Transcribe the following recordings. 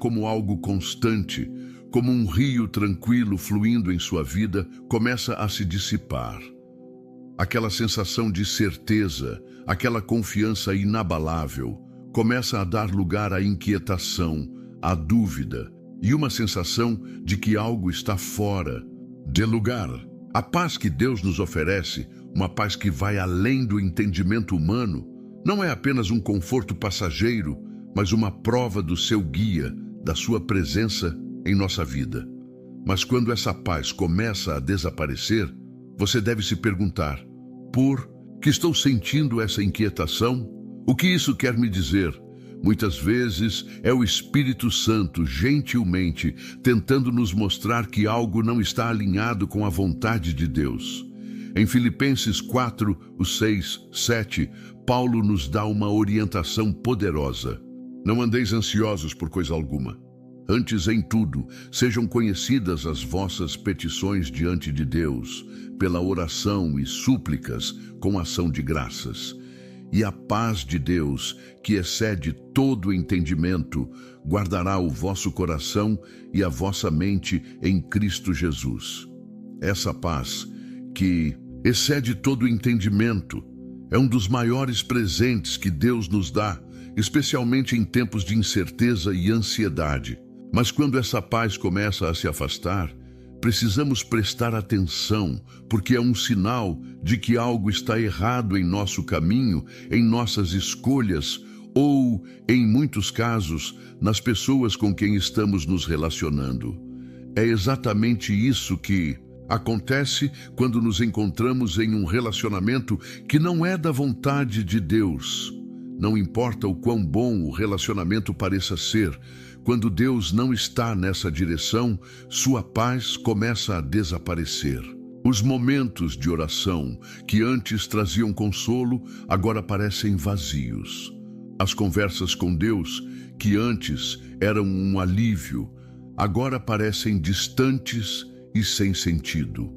como algo constante, como um rio tranquilo fluindo em sua vida, começa a se dissipar. Aquela sensação de certeza, aquela confiança inabalável, começa a dar lugar à inquietação, à dúvida e uma sensação de que algo está fora de lugar. A paz que Deus nos oferece, uma paz que vai além do entendimento humano, não é apenas um conforto passageiro, mas uma prova do seu guia, da sua presença em nossa vida. Mas quando essa paz começa a desaparecer, você deve se perguntar: por que estou sentindo essa inquietação? O que isso quer me dizer? Muitas vezes é o Espírito Santo, gentilmente, tentando nos mostrar que algo não está alinhado com a vontade de Deus. Em Filipenses 4, 6, 7, Paulo nos dá uma orientação poderosa. Não andeis ansiosos por coisa alguma. Antes, em tudo, sejam conhecidas as vossas petições diante de Deus, pela oração e súplicas, com ação de graças. E a paz de Deus, que excede todo entendimento, guardará o vosso coração e a vossa mente em Cristo Jesus. Essa paz, que excede todo entendimento, é um dos maiores presentes que Deus nos dá, especialmente em tempos de incerteza e ansiedade. Mas quando essa paz começa a se afastar, precisamos prestar atenção, porque é um sinal de que algo está errado em nosso caminho, em nossas escolhas, ou, em muitos casos, nas pessoas com quem estamos nos relacionando. É exatamente isso que acontece quando nos encontramos em um relacionamento que não é da vontade de Deus. Não importa o quão bom o relacionamento pareça ser, quando Deus não está nessa direção, sua paz começa a desaparecer. Os momentos de oração, que antes traziam consolo, agora parecem vazios. As conversas com Deus, que antes eram um alívio, agora parecem distantes e sem sentido.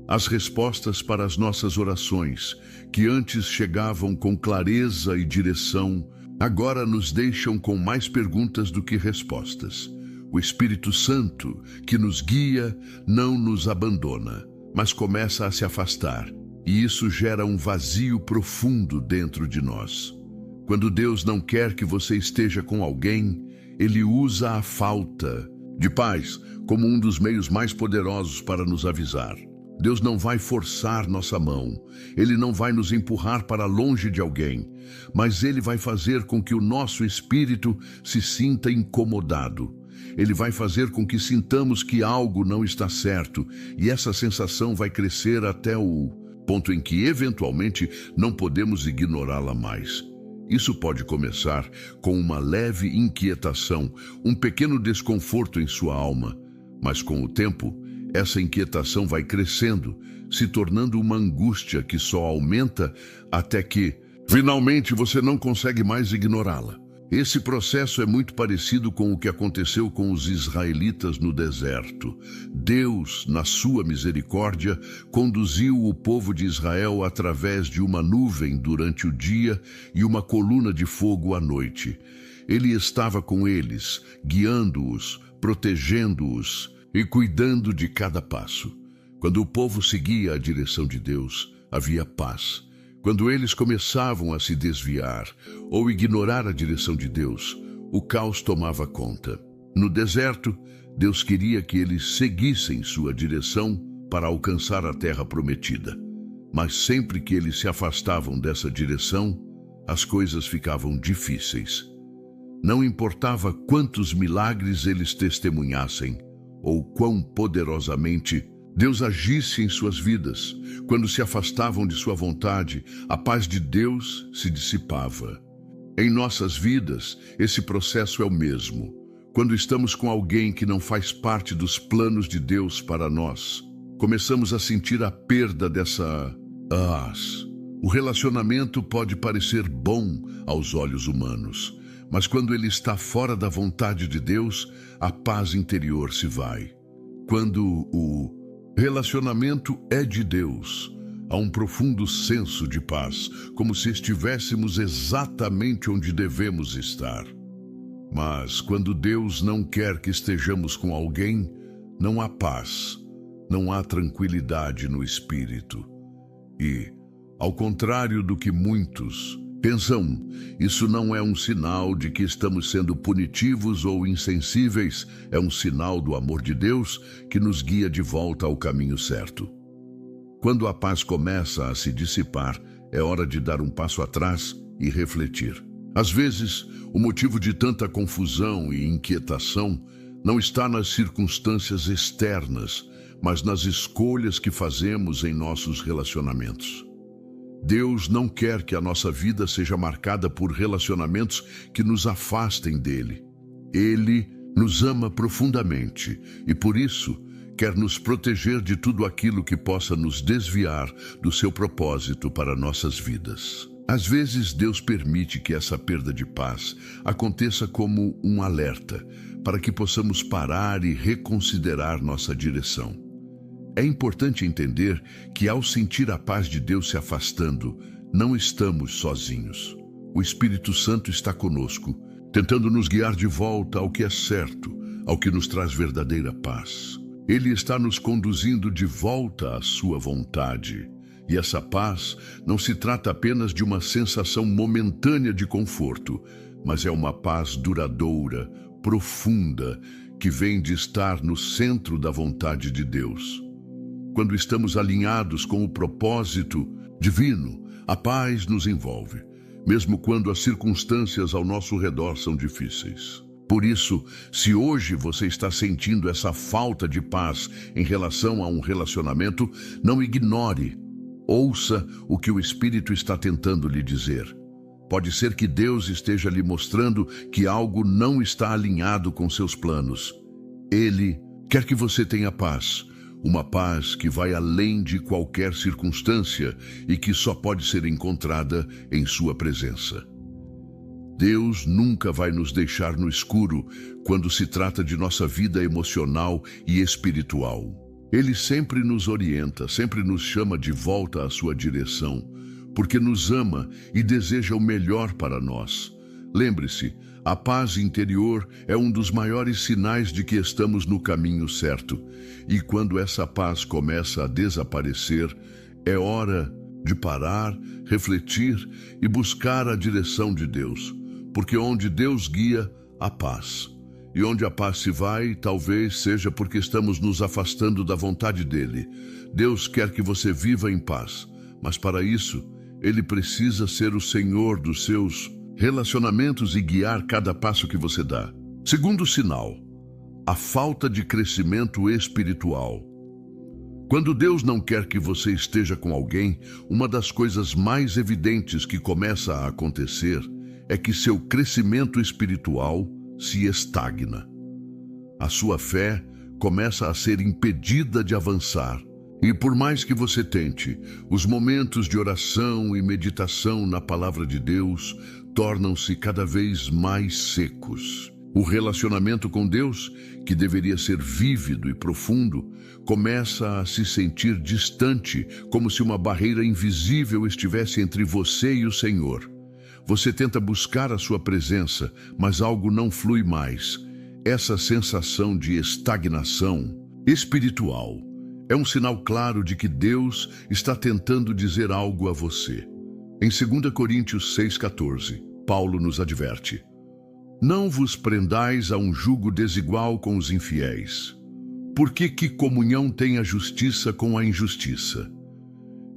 As respostas para as nossas orações, que antes chegavam com clareza e direção, agora nos deixam com mais perguntas do que respostas. O Espírito Santo, que nos guia, não nos abandona, mas começa a se afastar, e isso gera um vazio profundo dentro de nós. Quando Deus não quer que você esteja com alguém, Ele usa a falta de paz como um dos meios mais poderosos para nos avisar. Deus não vai forçar nossa mão, Ele não vai nos empurrar para longe de alguém, mas Ele vai fazer com que o nosso espírito se sinta incomodado. Ele vai fazer com que sintamos que algo não está certo, e essa sensação vai crescer até o ponto em que, eventualmente, não podemos ignorá-la mais. Isso pode começar com uma leve inquietação, um pequeno desconforto em sua alma, mas com o tempo, essa inquietação vai crescendo, se tornando uma angústia que só aumenta até que, finalmente, você não consegue mais ignorá-la. Esse processo é muito parecido com o que aconteceu com os israelitas no deserto. Deus, na sua misericórdia, conduziu o povo de Israel através de uma nuvem durante o dia e uma coluna de fogo à noite. Ele estava com eles, guiando-os, protegendo-os e cuidando de cada passo. Quando o povo seguia a direção de Deus, havia paz. Quando eles começavam a se desviar ou ignorar a direção de Deus, o caos tomava conta. No deserto, Deus queria que eles seguissem sua direção para alcançar a terra prometida. Mas sempre que eles se afastavam dessa direção, as coisas ficavam difíceis. Não importava quantos milagres eles testemunhassem, ou quão poderosamente Deus agisse em suas vidas, quando se afastavam de sua vontade, a paz de Deus se dissipava. Em nossas vidas, esse processo é o mesmo. Quando estamos com alguém que não faz parte dos planos de Deus para nós, começamos a sentir a perda dessa paz. O relacionamento pode parecer bom aos olhos humanos, mas quando ele está fora da vontade de Deus, a paz interior se vai. Quando o relacionamento é de Deus, há um profundo senso de paz, como se estivéssemos exatamente onde devemos estar. Mas quando Deus não quer que estejamos com alguém, não há paz, não há tranquilidade no espírito. E, ao contrário do que muitos pensam, isso não é um sinal de que estamos sendo punitivos ou insensíveis, é um sinal do amor de Deus que nos guia de volta ao caminho certo. Quando a paz começa a se dissipar, é hora de dar um passo atrás e refletir. Às vezes, o motivo de tanta confusão e inquietação não está nas circunstâncias externas, mas nas escolhas que fazemos em nossos relacionamentos. Deus não quer que a nossa vida seja marcada por relacionamentos que nos afastem dele. Ele nos ama profundamente e, por isso, quer nos proteger de tudo aquilo que possa nos desviar do seu propósito para nossas vidas. Às vezes, Deus permite que essa perda de paz aconteça como um alerta, para que possamos parar e reconsiderar nossa direção. É importante entender que, ao sentir a paz de Deus se afastando, não estamos sozinhos. O Espírito Santo está conosco, tentando nos guiar de volta ao que é certo, ao que nos traz verdadeira paz. Ele está nos conduzindo de volta à sua vontade. E essa paz não se trata apenas de uma sensação momentânea de conforto, mas é uma paz duradoura, profunda, que vem de estar no centro da vontade de Deus. Quando estamos alinhados com o propósito divino, a paz nos envolve, mesmo quando as circunstâncias ao nosso redor são difíceis. Por isso, se hoje você está sentindo essa falta de paz em relação a um relacionamento, não ignore. Ouça o que o Espírito está tentando lhe dizer. Pode ser que Deus esteja lhe mostrando que algo não está alinhado com seus planos. Ele quer que você tenha paz, uma paz que vai além de qualquer circunstância e que só pode ser encontrada em sua presença. Deus nunca vai nos deixar no escuro quando se trata de nossa vida emocional e espiritual. Ele sempre nos orienta, sempre nos chama de volta à sua direção, porque nos ama e deseja o melhor para nós. Lembre-se, a paz interior é um dos maiores sinais de que estamos no caminho certo. E quando essa paz começa a desaparecer, é hora de parar, refletir e buscar a direção de Deus. Porque onde Deus guia, há paz. E onde a paz se vai, talvez seja porque estamos nos afastando da vontade dele. Deus quer que você viva em paz, mas para isso, ele precisa ser o Senhor dos seus relacionamentos e guiar cada passo que você dá. Segundo sinal, a falta de crescimento espiritual. Quando Deus não quer que você esteja com alguém, uma das coisas mais evidentes que começa a acontecer é que seu crescimento espiritual se estagna. A sua fé começa a ser impedida de avançar. E por mais que você tente, os momentos de oração e meditação na palavra de Deus tornam-se cada vez mais secos. O relacionamento com Deus, que deveria ser vívido e profundo, começa a se sentir distante, como se uma barreira invisível estivesse entre você e o Senhor. Você tenta buscar a sua presença, mas algo não flui mais. Essa sensação de estagnação espiritual é um sinal claro de que Deus está tentando dizer algo a você. Em 2 Coríntios 6,14, Paulo nos adverte: não vos prendais a um jugo desigual com os infiéis. Porque que comunhão tem a justiça com a injustiça?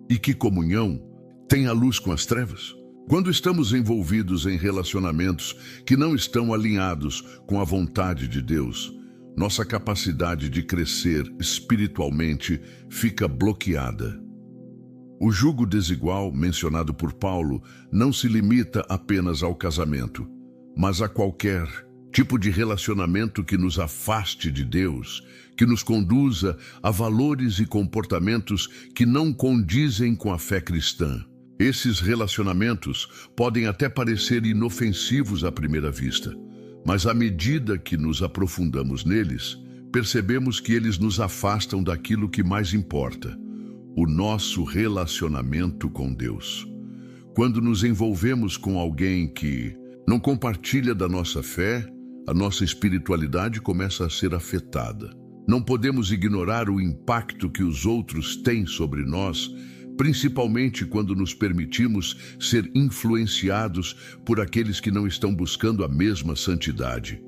E que comunhão tem a luz com as trevas? Quando estamos envolvidos em relacionamentos que não estão alinhados com a vontade de Deus, nossa capacidade de crescer espiritualmente fica bloqueada. O jugo desigual, mencionado por Paulo, não se limita apenas ao casamento, mas a qualquer tipo de relacionamento que nos afaste de Deus, que nos conduza a valores e comportamentos que não condizem com a fé cristã. Esses relacionamentos podem até parecer inofensivos à primeira vista, mas à medida que nos aprofundamos neles, percebemos que eles nos afastam daquilo que mais importa: o nosso relacionamento com Deus. Quando nos envolvemos com alguém que não compartilha da nossa fé, a nossa espiritualidade começa a ser afetada. Não podemos ignorar o impacto que os outros têm sobre nós, principalmente quando nos permitimos ser influenciados por aqueles que não estão buscando a mesma santidade.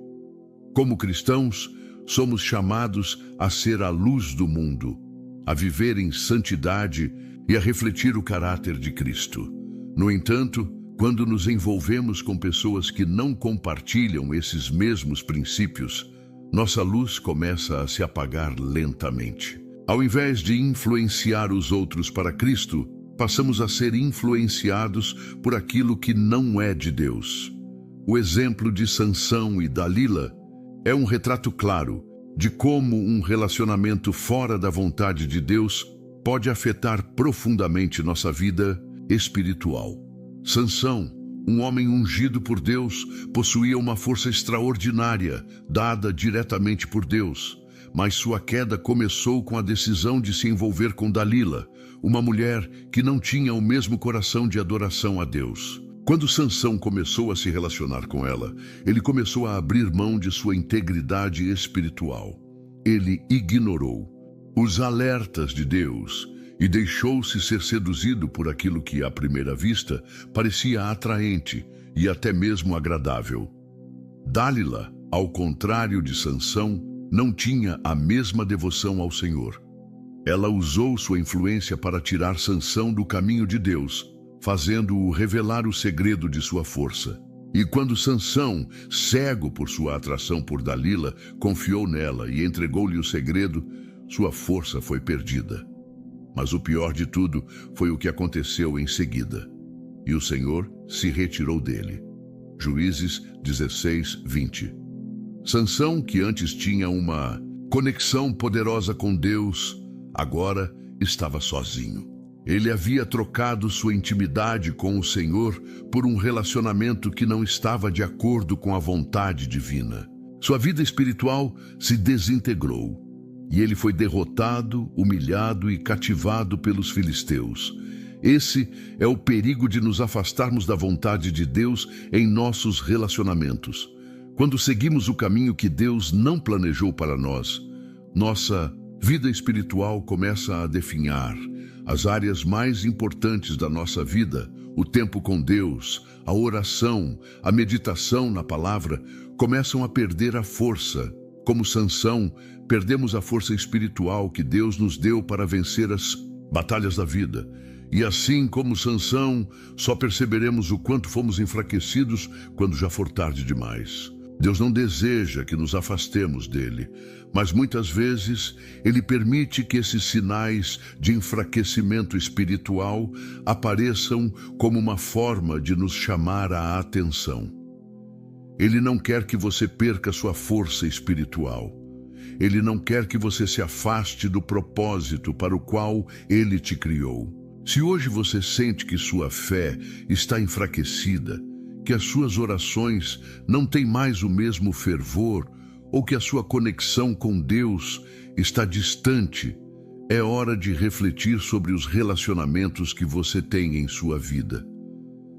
Como cristãos, somos chamados a ser a luz do mundo, a viver em santidade e a refletir o caráter de Cristo. No entanto, quando nos envolvemos com pessoas que não compartilham esses mesmos princípios, nossa luz começa a se apagar lentamente. Ao invés de influenciar os outros para Cristo, passamos a ser influenciados por aquilo que não é de Deus. O exemplo de Sansão e Dalila é um retrato claro de como um relacionamento fora da vontade de Deus pode afetar profundamente nossa vida espiritual. Sansão, um homem ungido por Deus, possuía uma força extraordinária, dada diretamente por Deus. Mas sua queda começou com a decisão de se envolver com Dalila, uma mulher que não tinha o mesmo coração de adoração a Deus. Quando Sansão começou a se relacionar com ela, ele começou a abrir mão de sua integridade espiritual. Ele ignorou os alertas de Deus e deixou-se ser seduzido por aquilo que, à primeira vista, parecia atraente e até mesmo agradável. Dalila, ao contrário de Sansão, não tinha a mesma devoção ao Senhor. Ela usou sua influência para tirar Sansão do caminho de Deus, fazendo-o revelar o segredo de sua força. E quando Sansão, cego por sua atração por Dalila, confiou nela e entregou-lhe o segredo, sua força foi perdida. Mas o pior de tudo foi o que aconteceu em seguida. E o Senhor se retirou dele. Juízes 16, 20. Sansão, que antes tinha uma conexão poderosa com Deus, agora estava sozinho. Ele havia trocado sua intimidade com o Senhor por um relacionamento que não estava de acordo com a vontade divina. Sua vida espiritual se desintegrou e ele foi derrotado, humilhado e cativado pelos filisteus. Esse é o perigo de nos afastarmos da vontade de Deus em nossos relacionamentos. Quando seguimos o caminho que Deus não planejou para nós, nossa vida espiritual começa a definhar. As áreas mais importantes da nossa vida, o tempo com Deus, a oração, a meditação na palavra, começam a perder a força. Como Sansão, perdemos a força espiritual que Deus nos deu para vencer as batalhas da vida. E assim como Sansão, só perceberemos o quanto fomos enfraquecidos quando já for tarde demais. Deus não deseja que nos afastemos dele, mas muitas vezes ele permite que esses sinais de enfraquecimento espiritual apareçam como uma forma de nos chamar a atenção. Ele não quer que você perca sua força espiritual. Ele não quer que você se afaste do propósito para o qual ele te criou. Se hoje você sente que sua fé está enfraquecida, que as suas orações não têm mais o mesmo fervor, ou que a sua conexão com Deus está distante, é hora de refletir sobre os relacionamentos que você tem em sua vida.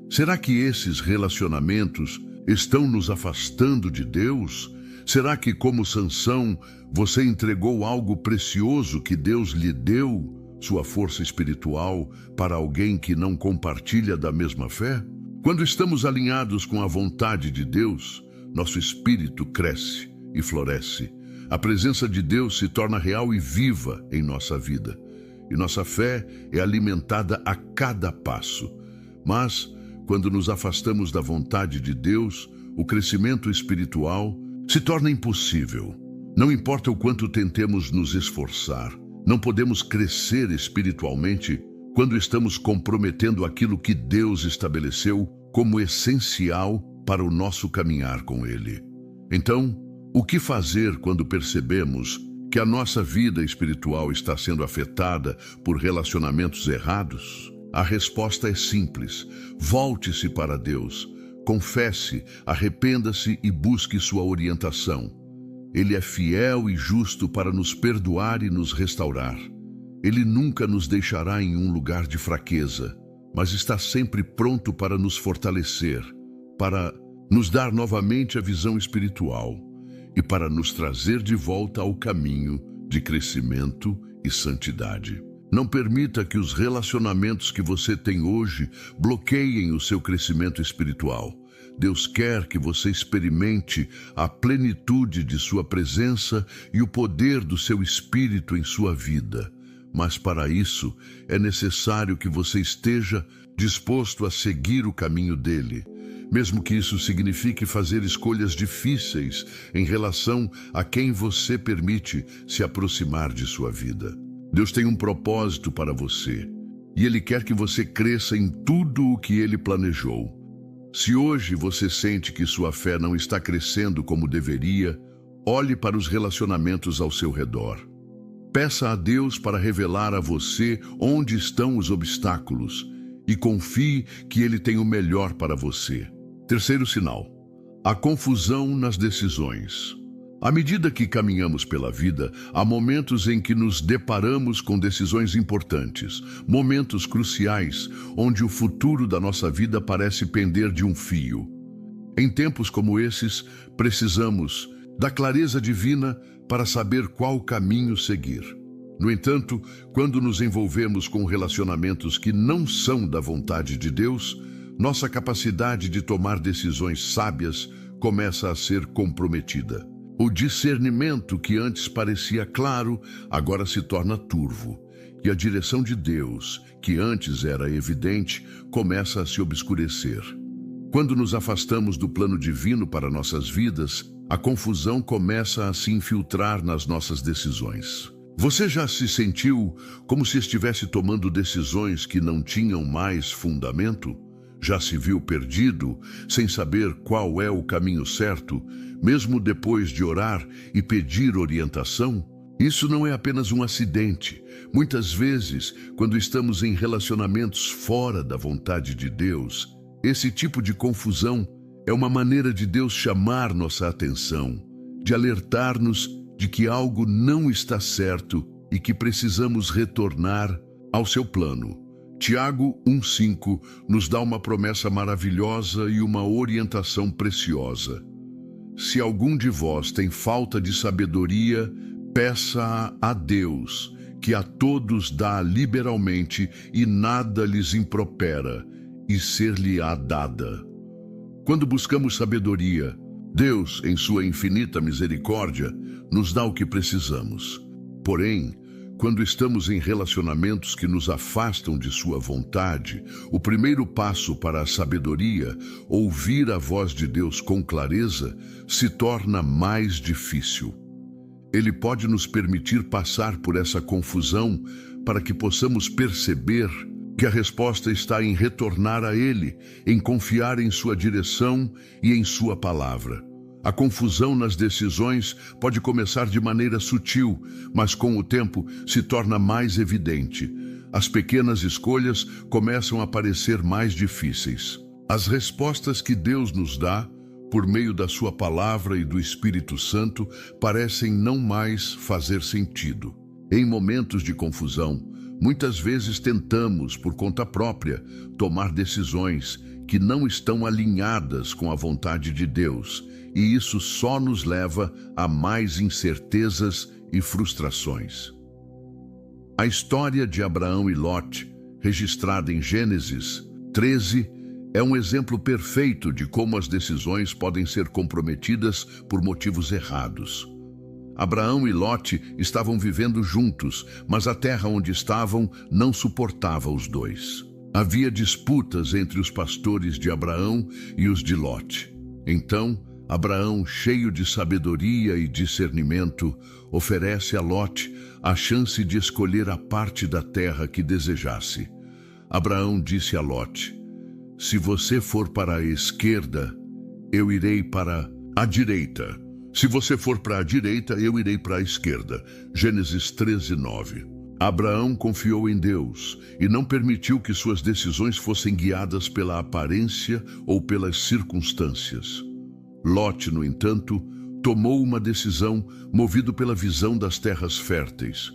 Será que esses relacionamentos estão nos afastando de Deus? Será que, como Sansão, você entregou algo precioso que Deus lhe deu, sua força espiritual, para alguém que não compartilha da mesma fé? Quando estamos alinhados com a vontade de Deus, nosso espírito cresce e floresce. A presença de Deus se torna real e viva em nossa vida. E nossa fé é alimentada a cada passo. Mas, quando nos afastamos da vontade de Deus, o crescimento espiritual se torna impossível. Não importa o quanto tentemos nos esforçar, não podemos crescer espiritualmente quando estamos comprometendo aquilo que Deus estabeleceu como essencial para o nosso caminhar com Ele. Então, o que fazer quando percebemos que a nossa vida espiritual está sendo afetada por relacionamentos errados? A resposta é simples: volte-se para Deus, confesse, arrependa-se e busque sua orientação. Ele é fiel e justo para nos perdoar e nos restaurar. Ele nunca nos deixará em um lugar de fraqueza, mas está sempre pronto para nos fortalecer, para nos dar novamente a visão espiritual e para nos trazer de volta ao caminho de crescimento e santidade. Não permita que os relacionamentos que você tem hoje bloqueiem o seu crescimento espiritual. Deus quer que você experimente a plenitude de sua presença e o poder do seu Espírito em sua vida. Mas para isso é necessário que você esteja disposto a seguir o caminho dele, mesmo que isso signifique fazer escolhas difíceis em relação a quem você permite se aproximar de sua vida. Deus tem um propósito para você e Ele quer que você cresça em tudo o que Ele planejou. Se hoje você sente que sua fé não está crescendo como deveria, olhe para os relacionamentos ao seu redor. Peça a Deus para revelar a você onde estão os obstáculos e confie que Ele tem o melhor para você. Terceiro sinal: a confusão nas decisões. À medida que caminhamos pela vida, há momentos em que nos deparamos com decisões importantes, momentos cruciais, onde o futuro da nossa vida parece pender de um fio. Em tempos como esses, precisamos da clareza divina para saber qual caminho seguir. No entanto, quando nos envolvemos com relacionamentos que não são da vontade de Deus, nossa capacidade de tomar decisões sábias começa a ser comprometida. O discernimento que antes parecia claro, agora se torna turvo. E a direção de Deus, que antes era evidente, começa a se obscurecer. Quando nos afastamos do plano divino para nossas vidas, a confusão começa a se infiltrar nas nossas decisões. Você já se sentiu como se estivesse tomando decisões que não tinham mais fundamento? Já se viu perdido, sem saber qual é o caminho certo, mesmo depois de orar e pedir orientação? Isso não é apenas um acidente. Muitas vezes, quando estamos em relacionamentos fora da vontade de Deus, esse tipo de confusão é uma maneira de Deus chamar nossa atenção, de alertar-nos de que algo não está certo e que precisamos retornar ao seu plano. Tiago 1,5 nos dá uma promessa maravilhosa e uma orientação preciosa. Se algum de vós tem falta de sabedoria, peça a Deus, que a todos dá liberalmente e nada lhes impropera, e ser-lhe-á dada. Quando buscamos sabedoria, Deus, em sua infinita misericórdia, nos dá o que precisamos. Porém, quando estamos em relacionamentos que nos afastam de sua vontade, o primeiro passo para a sabedoria, ouvir a voz de Deus com clareza, se torna mais difícil. Ele pode nos permitir passar por essa confusão para que possamos perceber que a resposta está em retornar a Ele, em confiar em sua direção e em sua palavra. A confusão nas decisões pode começar de maneira sutil, mas com o tempo se torna mais evidente. As pequenas escolhas começam a parecer mais difíceis. As respostas que Deus nos dá, por meio da sua palavra e do Espírito Santo, parecem não mais fazer sentido. Em momentos de confusão, muitas vezes tentamos, por conta própria, tomar decisões que não estão alinhadas com a vontade de Deus, e isso só nos leva a mais incertezas e frustrações. A história de Abraão e Lote, registrada em Gênesis 13, é um exemplo perfeito de como as decisões podem ser comprometidas por motivos errados. Abraão e Lote estavam vivendo juntos, mas a terra onde estavam não suportava os dois. Havia disputas entre os pastores de Abraão e os de Lote. Então, Abraão, cheio de sabedoria e discernimento, oferece a Lote a chance de escolher a parte da terra que desejasse. Abraão disse a Lote: "Se você for para a esquerda, eu irei para a direita. Se você for para a direita, eu irei para a esquerda." Gênesis 13:9. Abraão confiou em Deus e não permitiu que suas decisões fossem guiadas pela aparência ou pelas circunstâncias. Lote, no entanto, tomou uma decisão movido pela visão das terras férteis.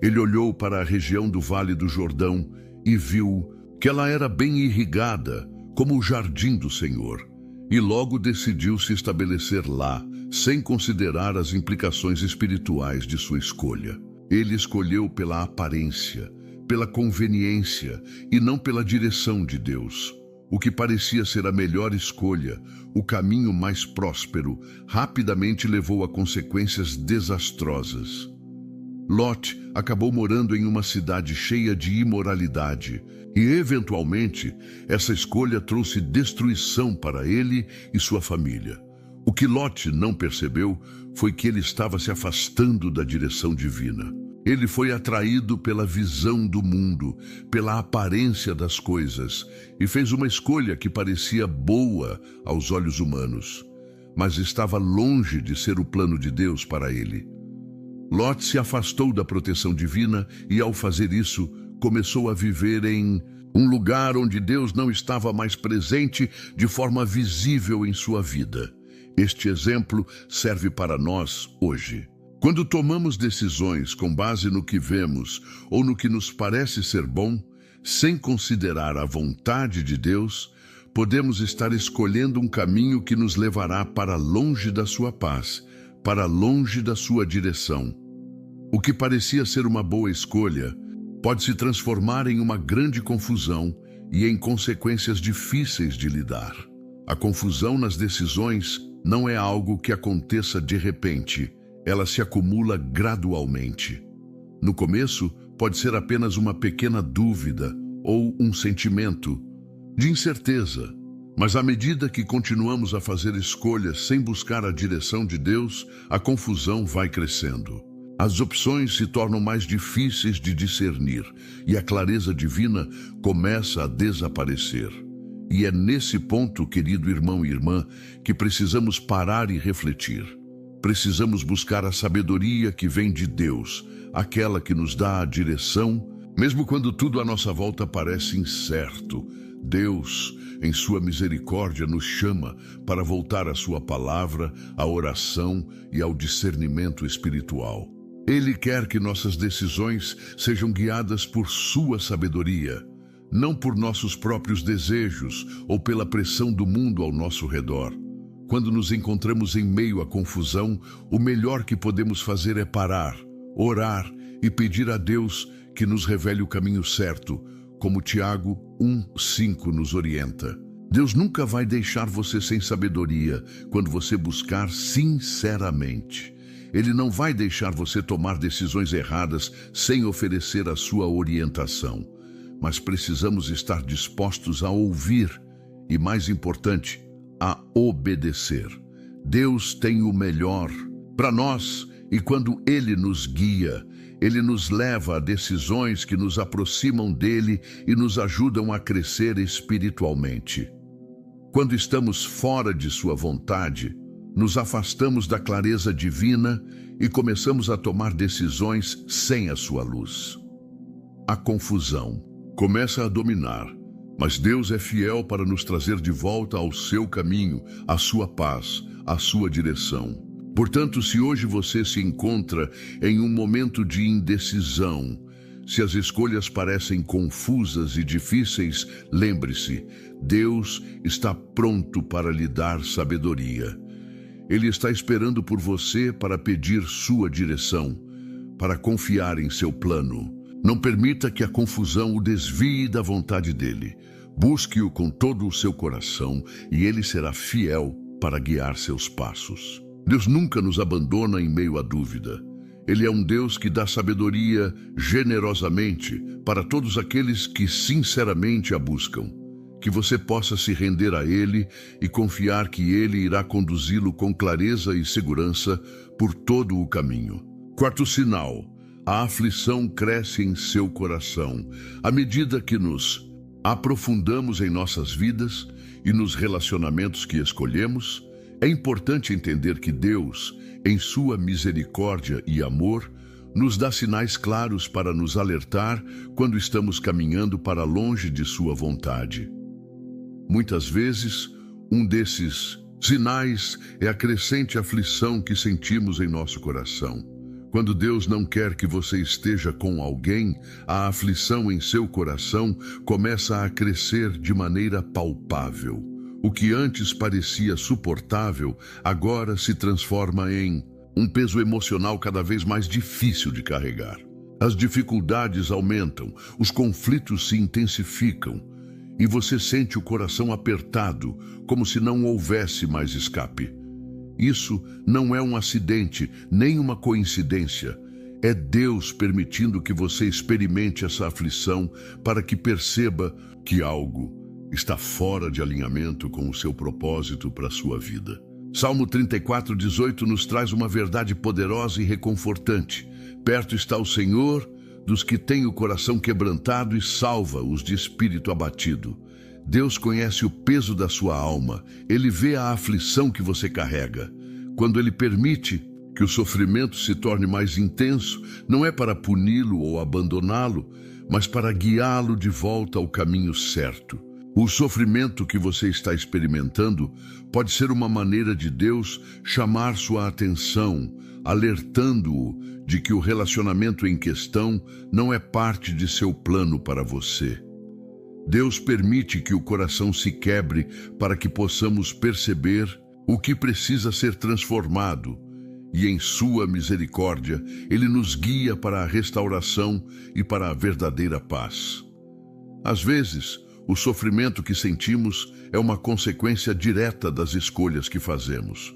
Ele olhou para a região do Vale do Jordão e viu que ela era bem irrigada, como o jardim do Senhor. e logo decidiu se estabelecer lá, sem considerar as implicações espirituais de sua escolha. Ele escolheu pela aparência, pela conveniência e não pela direção de Deus. O que parecia ser a melhor escolha, o caminho mais próspero, rapidamente levou a consequências desastrosas. Lot acabou morando em uma cidade cheia de imoralidade e, eventualmente, essa escolha trouxe destruição para ele e sua família. O que Lot não percebeu foi que ele estava se afastando da direção divina. Ele foi atraído pela visão do mundo, pela aparência das coisas, e fez uma escolha que parecia boa aos olhos humanos, mas estava longe de ser o plano de Deus para ele. Lot se afastou da proteção divina e, ao fazer isso, começou a viver em um lugar onde Deus não estava mais presente de forma visível em sua vida. Este exemplo serve para nós hoje. Quando tomamos decisões com base no que vemos ou no que nos parece ser bom, sem considerar a vontade de Deus, podemos estar escolhendo um caminho que nos levará para longe da sua paz, para longe da sua direção. O que parecia ser uma boa escolha pode se transformar em uma grande confusão e em consequências difíceis de lidar. A confusão nas decisões não é algo que aconteça de repente. Ela se acumula gradualmente. No começo, pode ser apenas uma pequena dúvida ou um sentimento de incerteza, mas à medida que continuamos a fazer escolhas sem buscar a direção de Deus, a confusão vai crescendo. As opções se tornam mais difíceis de discernir e a clareza divina começa a desaparecer. E é nesse ponto, querido irmão e irmã, que precisamos parar e refletir. Precisamos buscar a sabedoria que vem de Deus, aquela que nos dá a direção, mesmo quando tudo à nossa volta parece incerto. Deus, em sua misericórdia, nos chama para voltar à sua palavra, à oração e ao discernimento espiritual. Ele quer que nossas decisões sejam guiadas por sua sabedoria, não por nossos próprios desejos ou pela pressão do mundo ao nosso redor. Quando nos encontramos em meio à confusão, o melhor que podemos fazer é parar, orar e pedir a Deus que nos revele o caminho certo, como Tiago 1:5 nos orienta. Deus nunca vai deixar você sem sabedoria quando você buscar sinceramente. Ele não vai deixar você tomar decisões erradas sem oferecer a sua orientação. Mas precisamos estar dispostos a ouvir e, mais importante, a obedecer. Deus tem o melhor para nós e quando Ele nos guia, Ele nos leva a decisões que nos aproximam dEle e nos ajudam a crescer espiritualmente. Quando estamos fora de sua vontade, nos afastamos da clareza divina e começamos a tomar decisões sem a sua luz. A confusão começa a dominar. Mas Deus é fiel para nos trazer de volta ao seu caminho, à sua paz, à sua direção. Portanto, se hoje você se encontra em um momento de indecisão, se as escolhas parecem confusas e difíceis, lembre-se, Deus está pronto para lhe dar sabedoria. Ele está esperando por você para pedir sua direção, para confiar em seu plano. Não permita que a confusão o desvie da vontade dele. Busque-o com todo o seu coração e ele será fiel para guiar seus passos. Deus nunca nos abandona em meio à dúvida. Ele é um Deus que dá sabedoria generosamente para todos aqueles que sinceramente a buscam. Que você possa se render a Ele e confiar que Ele irá conduzi-lo com clareza e segurança por todo o caminho. Quarto sinal: a aflição cresce em seu coração à medida que nos aprofundamos em nossas vidas e nos relacionamentos que escolhemos. É importante entender que Deus, em sua misericórdia e amor, nos dá sinais claros para nos alertar quando estamos caminhando para longe de sua vontade. Muitas vezes, um desses sinais é a crescente aflição que sentimos em nosso coração. Quando Deus não quer que você esteja com alguém, a aflição em seu coração começa a crescer de maneira palpável. O que antes parecia suportável, agora se transforma em um peso emocional cada vez mais difícil de carregar. As dificuldades aumentam, os conflitos se intensificam e você sente o coração apertado, como se não houvesse mais escape. Isso não é um acidente, nem uma coincidência. É Deus permitindo que você experimente essa aflição para que perceba que algo está fora de alinhamento com o seu propósito para a sua vida. Salmo 34:18 nos traz uma verdade poderosa e reconfortante. Perto está o Senhor dos que têm o coração quebrantado e salva os de espírito abatido. Deus conhece o peso da sua alma. Ele vê a aflição que você carrega. Quando Ele permite que o sofrimento se torne mais intenso, não é para puni-lo ou abandoná-lo, mas para guiá-lo de volta ao caminho certo. O sofrimento que você está experimentando pode ser uma maneira de Deus chamar sua atenção, alertando-o de que o relacionamento em questão não é parte de seu plano para você. Deus permite que o coração se quebre para que possamos perceber o que precisa ser transformado, e em sua misericórdia, Ele nos guia para a restauração e para a verdadeira paz. Às vezes, o sofrimento que sentimos é uma consequência direta das escolhas que fazemos.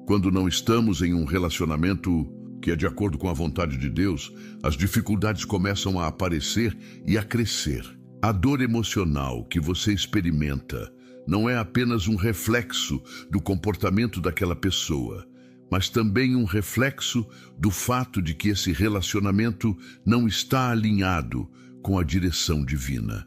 Quando não estamos em um relacionamento que é de acordo com a vontade de Deus, as dificuldades começam a aparecer e a crescer. A dor emocional que você experimenta não é apenas um reflexo do comportamento daquela pessoa, mas também um reflexo do fato de que esse relacionamento não está alinhado com a direção divina.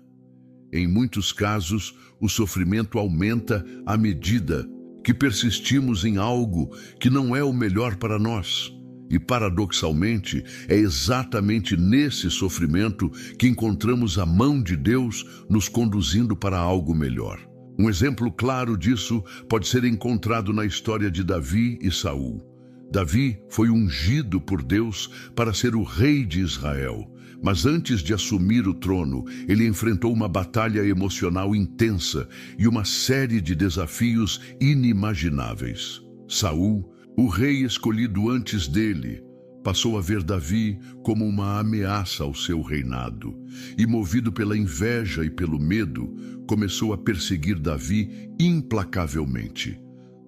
Em muitos casos, o sofrimento aumenta à medida que persistimos em algo que não é o melhor para nós. E, paradoxalmente, é exatamente nesse sofrimento que encontramos a mão de Deus nos conduzindo para algo melhor. Um exemplo claro disso pode ser encontrado na história de Davi e Saul. Davi foi ungido por Deus para ser o rei de Israel, mas antes de assumir o trono, ele enfrentou uma batalha emocional intensa e uma série de desafios inimagináveis. Saul, o rei escolhido antes dele, passou a ver Davi como uma ameaça ao seu reinado e, movido pela inveja e pelo medo, começou a perseguir Davi implacavelmente.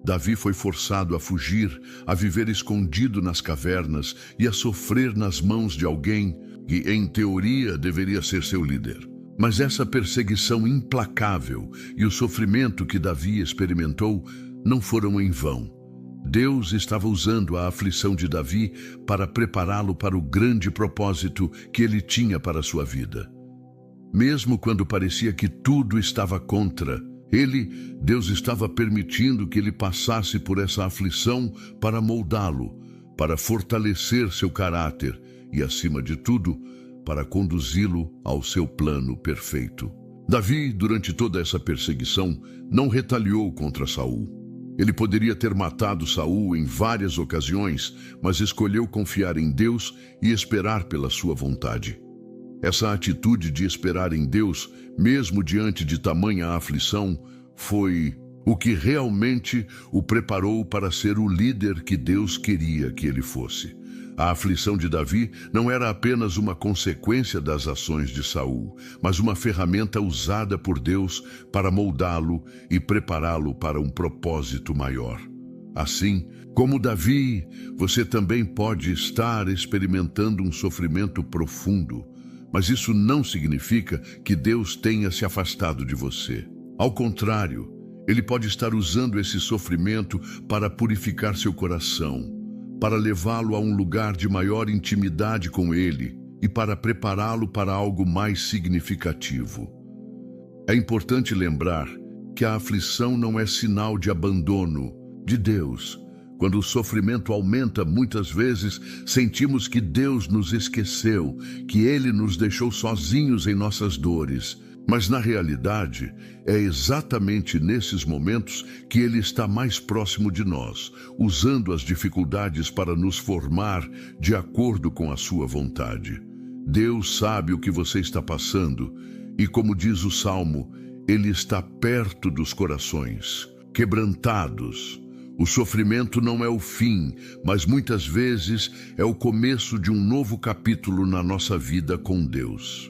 Davi foi forçado a fugir, a viver escondido nas cavernas e a sofrer nas mãos de alguém que, em teoria, deveria ser seu líder. Mas essa perseguição implacável e o sofrimento que Davi experimentou não foram em vão. Deus estava usando a aflição de Davi para prepará-lo para o grande propósito que ele tinha para a sua vida. Mesmo quando parecia que tudo estava contra ele, Deus estava permitindo que ele passasse por essa aflição para moldá-lo, para fortalecer seu caráter e, acima de tudo, para conduzi-lo ao seu plano perfeito. Davi, durante toda essa perseguição, não retaliou contra Saul. Ele poderia ter matado Saul em várias ocasiões, mas escolheu confiar em Deus e esperar pela sua vontade. Essa atitude de esperar em Deus, mesmo diante de tamanha aflição, foi o que realmente o preparou para ser o líder que Deus queria que ele fosse. A aflição de Davi não era apenas uma consequência das ações de Saul, mas uma ferramenta usada por Deus para moldá-lo e prepará-lo para um propósito maior. Assim, como Davi, você também pode estar experimentando um sofrimento profundo, mas isso não significa que Deus tenha se afastado de você. Ao contrário, Ele pode estar usando esse sofrimento para purificar seu coração, para levá-lo a um lugar de maior intimidade com Ele e para prepará-lo para algo mais significativo. É importante lembrar que a aflição não é sinal de abandono de Deus. Quando o sofrimento aumenta, muitas vezes sentimos que Deus nos esqueceu, que Ele nos deixou sozinhos em nossas dores. Mas, na realidade, é exatamente nesses momentos que Ele está mais próximo de nós, usando as dificuldades para nos formar de acordo com a sua vontade. Deus sabe o que você está passando e, como diz o Salmo, Ele está perto dos corações quebrantados. O sofrimento não é o fim, mas muitas vezes é o começo de um novo capítulo na nossa vida com Deus.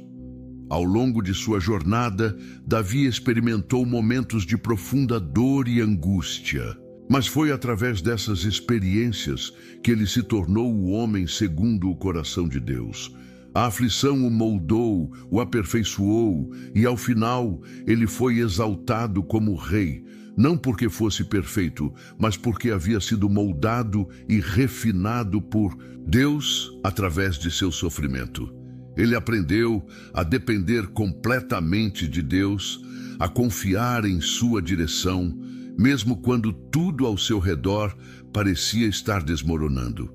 Ao longo de sua jornada, Davi experimentou momentos de profunda dor e angústia. Mas foi através dessas experiências que ele se tornou o homem segundo o coração de Deus. A aflição o moldou, o aperfeiçoou, e ao final ele foi exaltado como rei, não porque fosse perfeito, mas porque havia sido moldado e refinado por Deus através de seu sofrimento. Ele aprendeu a depender completamente de Deus, a confiar em sua direção, mesmo quando tudo ao seu redor parecia estar desmoronando.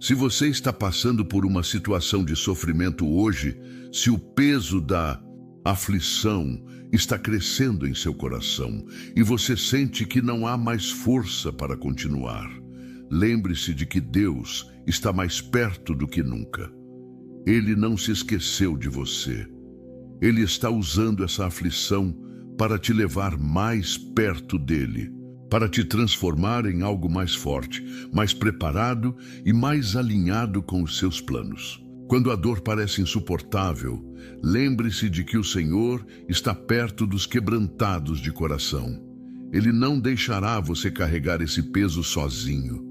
Se você está passando por uma situação de sofrimento hoje, se o peso da aflição está crescendo em seu coração e você sente que não há mais força para continuar, lembre-se de que Deus está mais perto do que nunca. Ele não se esqueceu de você. Ele está usando essa aflição para te levar mais perto dele, para te transformar em algo mais forte, mais preparado e mais alinhado com os seus planos. Quando a dor parece insuportável, lembre-se de que o Senhor está perto dos quebrantados de coração. Ele não deixará você carregar esse peso sozinho.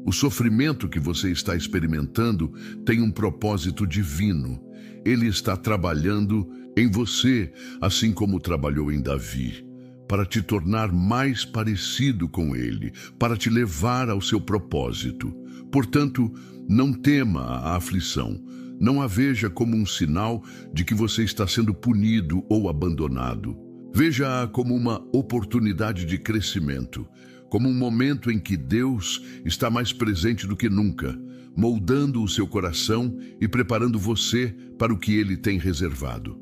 O sofrimento que você está experimentando tem um propósito divino. Ele está trabalhando em você, assim como trabalhou em Davi, para te tornar mais parecido com ele, para te levar ao seu propósito. Portanto, não tema a aflição. Não a veja como um sinal de que você está sendo punido ou abandonado. Veja-a como uma oportunidade de crescimento, como um momento em que Deus está mais presente do que nunca, moldando o seu coração e preparando você para o que Ele tem reservado.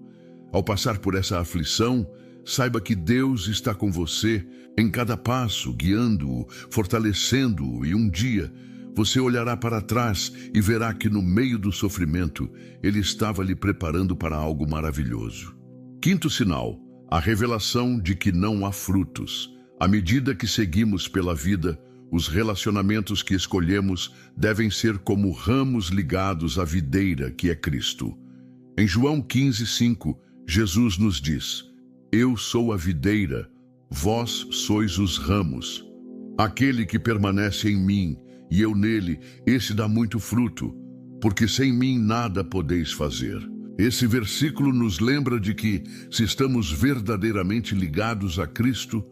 Ao passar por essa aflição, saiba que Deus está com você em cada passo, guiando-o, fortalecendo-o, e um dia você olhará para trás e verá que no meio do sofrimento Ele estava lhe preparando para algo maravilhoso. Quinto sinal, a revelação de que não há frutos. À medida que seguimos pela vida, os relacionamentos que escolhemos devem ser como ramos ligados à videira que é Cristo. Em João 15:5, Jesus nos diz: Eu sou a videira, vós sois os ramos. Aquele que permanece em mim e eu nele, esse dá muito fruto, porque sem mim nada podeis fazer. Esse versículo nos lembra de que, se estamos verdadeiramente ligados a Cristo,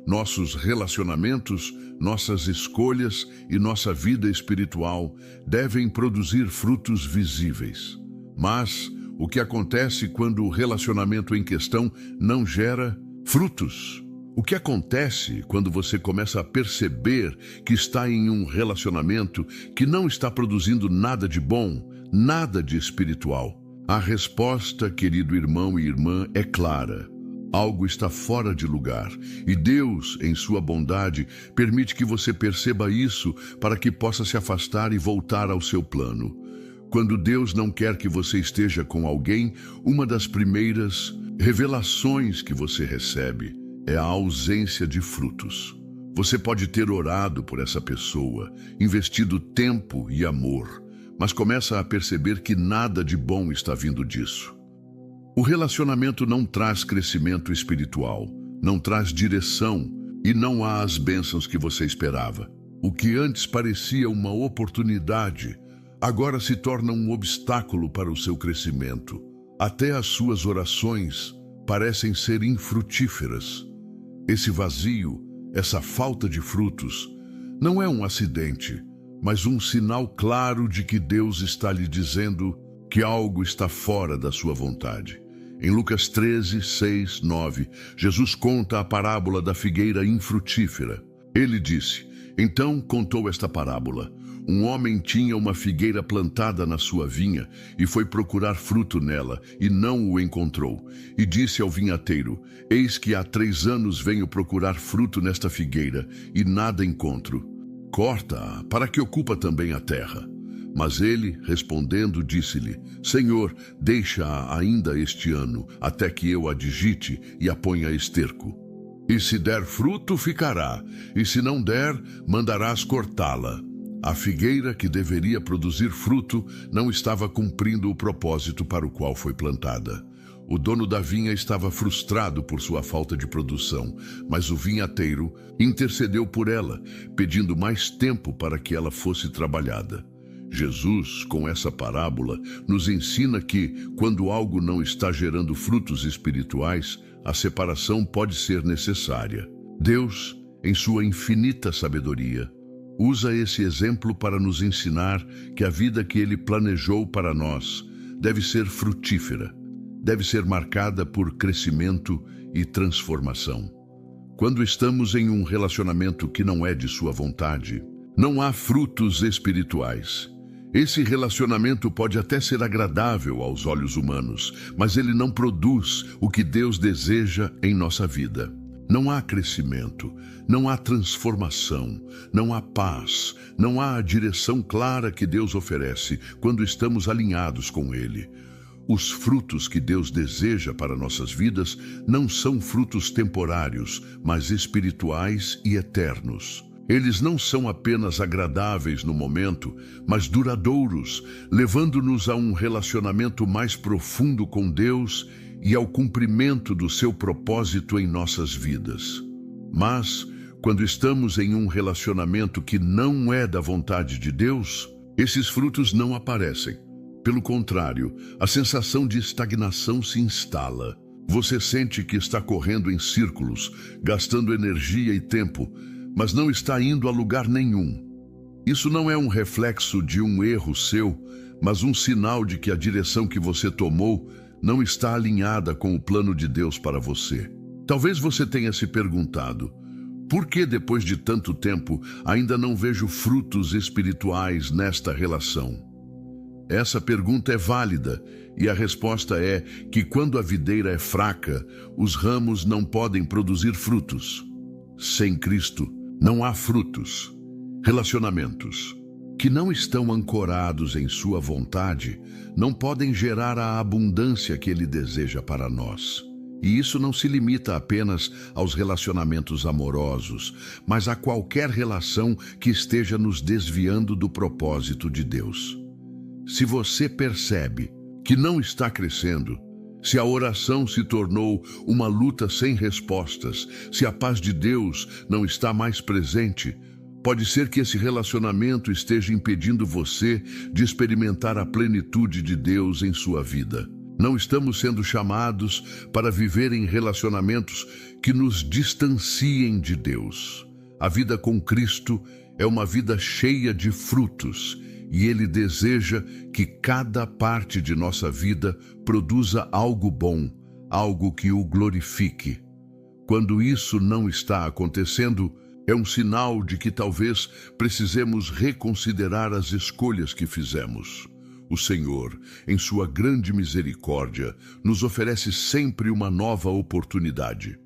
nossos relacionamentos, nossas escolhas e nossa vida espiritual devem produzir frutos visíveis. Mas o que acontece quando o relacionamento em questão não gera frutos? O que acontece quando você começa a perceber que está em um relacionamento que não está produzindo nada de bom, nada de espiritual? A resposta, querido irmão e irmã, é clara. Algo está fora de lugar, e Deus, em sua bondade, permite que você perceba isso para que possa se afastar e voltar ao seu plano. Quando Deus não quer que você esteja com alguém, uma das primeiras revelações que você recebe é a ausência de frutos. Você pode ter orado por essa pessoa, investido tempo e amor, mas começa a perceber que nada de bom está vindo disso. O relacionamento não traz crescimento espiritual, não traz direção e não há as bênçãos que você esperava. O que antes parecia uma oportunidade, agora se torna um obstáculo para o seu crescimento. Até as suas orações parecem ser infrutíferas. Esse vazio, essa falta de frutos, não é um acidente, mas um sinal claro de que Deus está lhe dizendo que algo está fora da sua vontade. Em Lucas 13, 6, 9, Jesus conta a parábola da figueira infrutífera. Ele disse: Então contou esta parábola. Um homem tinha uma figueira plantada na sua vinha e foi procurar fruto nela e não o encontrou. E disse ao vinhateiro: Eis que há 3 anos venho procurar fruto nesta figueira e nada encontro. Corta-a, para que ocupa também a terra. Mas ele, respondendo, disse-lhe: Senhor, deixa-a ainda este ano, até que eu a digite e a ponha a esterco. E se der fruto, ficará, e se não der, mandarás cortá-la. A figueira que deveria produzir fruto não estava cumprindo o propósito para o qual foi plantada. O dono da vinha estava frustrado por sua falta de produção, mas o vinhateiro intercedeu por ela, pedindo mais tempo para que ela fosse trabalhada. Jesus, com essa parábola, nos ensina que, quando algo não está gerando frutos espirituais, a separação pode ser necessária. Deus, em sua infinita sabedoria, usa esse exemplo para nos ensinar que a vida que Ele planejou para nós deve ser frutífera, deve ser marcada por crescimento e transformação. Quando estamos em um relacionamento que não é de sua vontade, não há frutos espirituais. Esse relacionamento pode até ser agradável aos olhos humanos, mas ele não produz o que Deus deseja em nossa vida. Não há crescimento, não há transformação, não há paz, não há a direção clara que Deus oferece quando estamos alinhados com Ele. Os frutos que Deus deseja para nossas vidas não são frutos temporários, mas espirituais e eternos. Eles não são apenas agradáveis no momento, mas duradouros, levando-nos a um relacionamento mais profundo com Deus e ao cumprimento do seu propósito em nossas vidas. Mas, quando estamos em um relacionamento que não é da vontade de Deus, esses frutos não aparecem. Pelo contrário, a sensação de estagnação se instala. Você sente que está correndo em círculos, gastando energia e tempo, mas não está indo a lugar nenhum. Isso não é um reflexo de um erro seu, mas um sinal de que a direção que você tomou não está alinhada com o plano de Deus para você. Talvez você tenha se perguntado: por que depois de tanto tempo ainda não vejo frutos espirituais nesta relação? Essa pergunta é válida e a resposta é que quando a videira é fraca, os ramos não podem produzir frutos. Sem Cristo, não há frutos. Relacionamentos que não estão ancorados em sua vontade não podem gerar a abundância que Ele deseja para nós. E isso não se limita apenas aos relacionamentos amorosos, mas a qualquer relação que esteja nos desviando do propósito de Deus. Se você percebe que não está crescendo, se a oração se tornou uma luta sem respostas, se a paz de Deus não está mais presente, pode ser que esse relacionamento esteja impedindo você de experimentar a plenitude de Deus em sua vida. Não estamos sendo chamados para viver em relacionamentos que nos distanciem de Deus. A vida com Cristo é uma vida cheia de frutos, e Ele deseja que cada parte de nossa vida produza algo bom, algo que o glorifique. Quando isso não está acontecendo, é um sinal de que talvez precisemos reconsiderar as escolhas que fizemos. O Senhor, em sua grande misericórdia, nos oferece sempre uma nova oportunidade.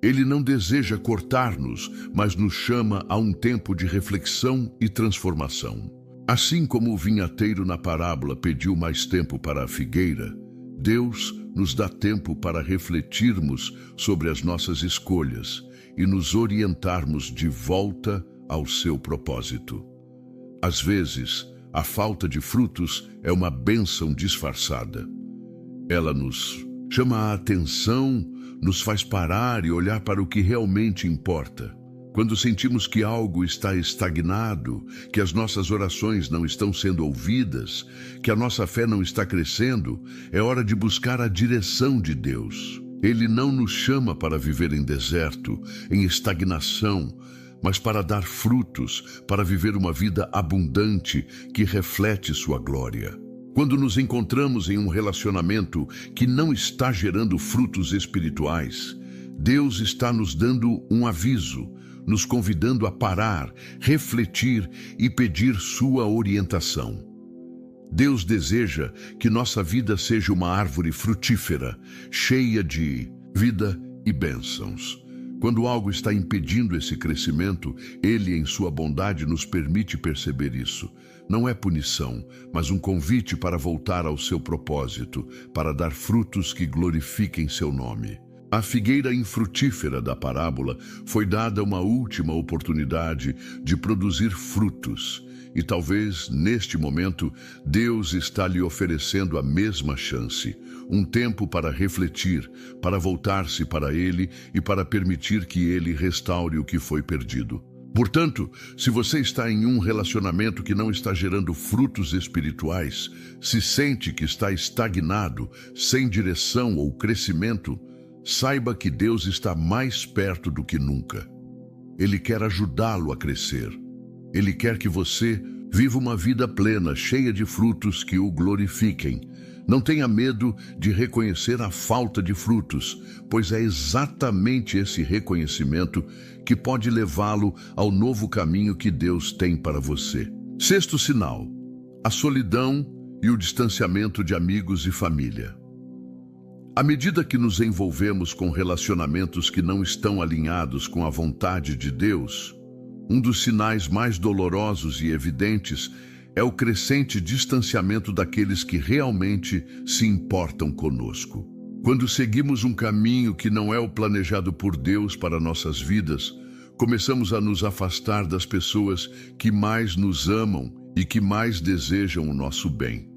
Ele não deseja cortar-nos, mas nos chama a um tempo de reflexão e transformação. Assim como o vinhateiro na parábola pediu mais tempo para a figueira, Deus nos dá tempo para refletirmos sobre as nossas escolhas e nos orientarmos de volta ao seu propósito. Às vezes, a falta de frutos é uma bênção disfarçada. Ela nos chama a atenção, nos faz parar e olhar para o que realmente importa. Quando sentimos que algo está estagnado, que as nossas orações não estão sendo ouvidas, que a nossa fé não está crescendo, é hora de buscar a direção de Deus. Ele não nos chama para viver em deserto, em estagnação, mas para dar frutos, para viver uma vida abundante que reflete sua glória. Quando nos encontramos em um relacionamento que não está gerando frutos espirituais, Deus está nos dando um aviso, nos convidando a parar, refletir e pedir sua orientação. Deus deseja que nossa vida seja uma árvore frutífera, cheia de vida e bênçãos. Quando algo está impedindo esse crescimento, Ele, em sua bondade, nos permite perceber isso. não é punição, mas um convite para voltar ao seu propósito, para dar frutos que glorifiquem seu nome. À figueira infrutífera da parábola foi dada uma última oportunidade de produzir frutos. E talvez, neste momento, Deus está lhe oferecendo a mesma chance, um tempo para refletir, para voltar-se para Ele e para permitir que Ele restaure o que foi perdido. Portanto, se você está em um relacionamento que não está gerando frutos espirituais, se sente que está estagnado, sem direção ou crescimento, saiba que Deus está mais perto do que nunca. Ele quer ajudá-lo a crescer. Ele quer que você viva uma vida plena, cheia de frutos que o glorifiquem. Não tenha medo de reconhecer a falta de frutos, pois é exatamente esse reconhecimento que pode levá-lo ao novo caminho que Deus tem para você. Sexto sinal: a solidão e o distanciamento de amigos e família. À medida que nos envolvemos com relacionamentos que não estão alinhados com a vontade de Deus, um dos sinais mais dolorosos e evidentes é o crescente distanciamento daqueles que realmente se importam conosco. Quando seguimos um caminho que não é o planejado por Deus para nossas vidas, começamos a nos afastar das pessoas que mais nos amam e que mais desejam o nosso bem.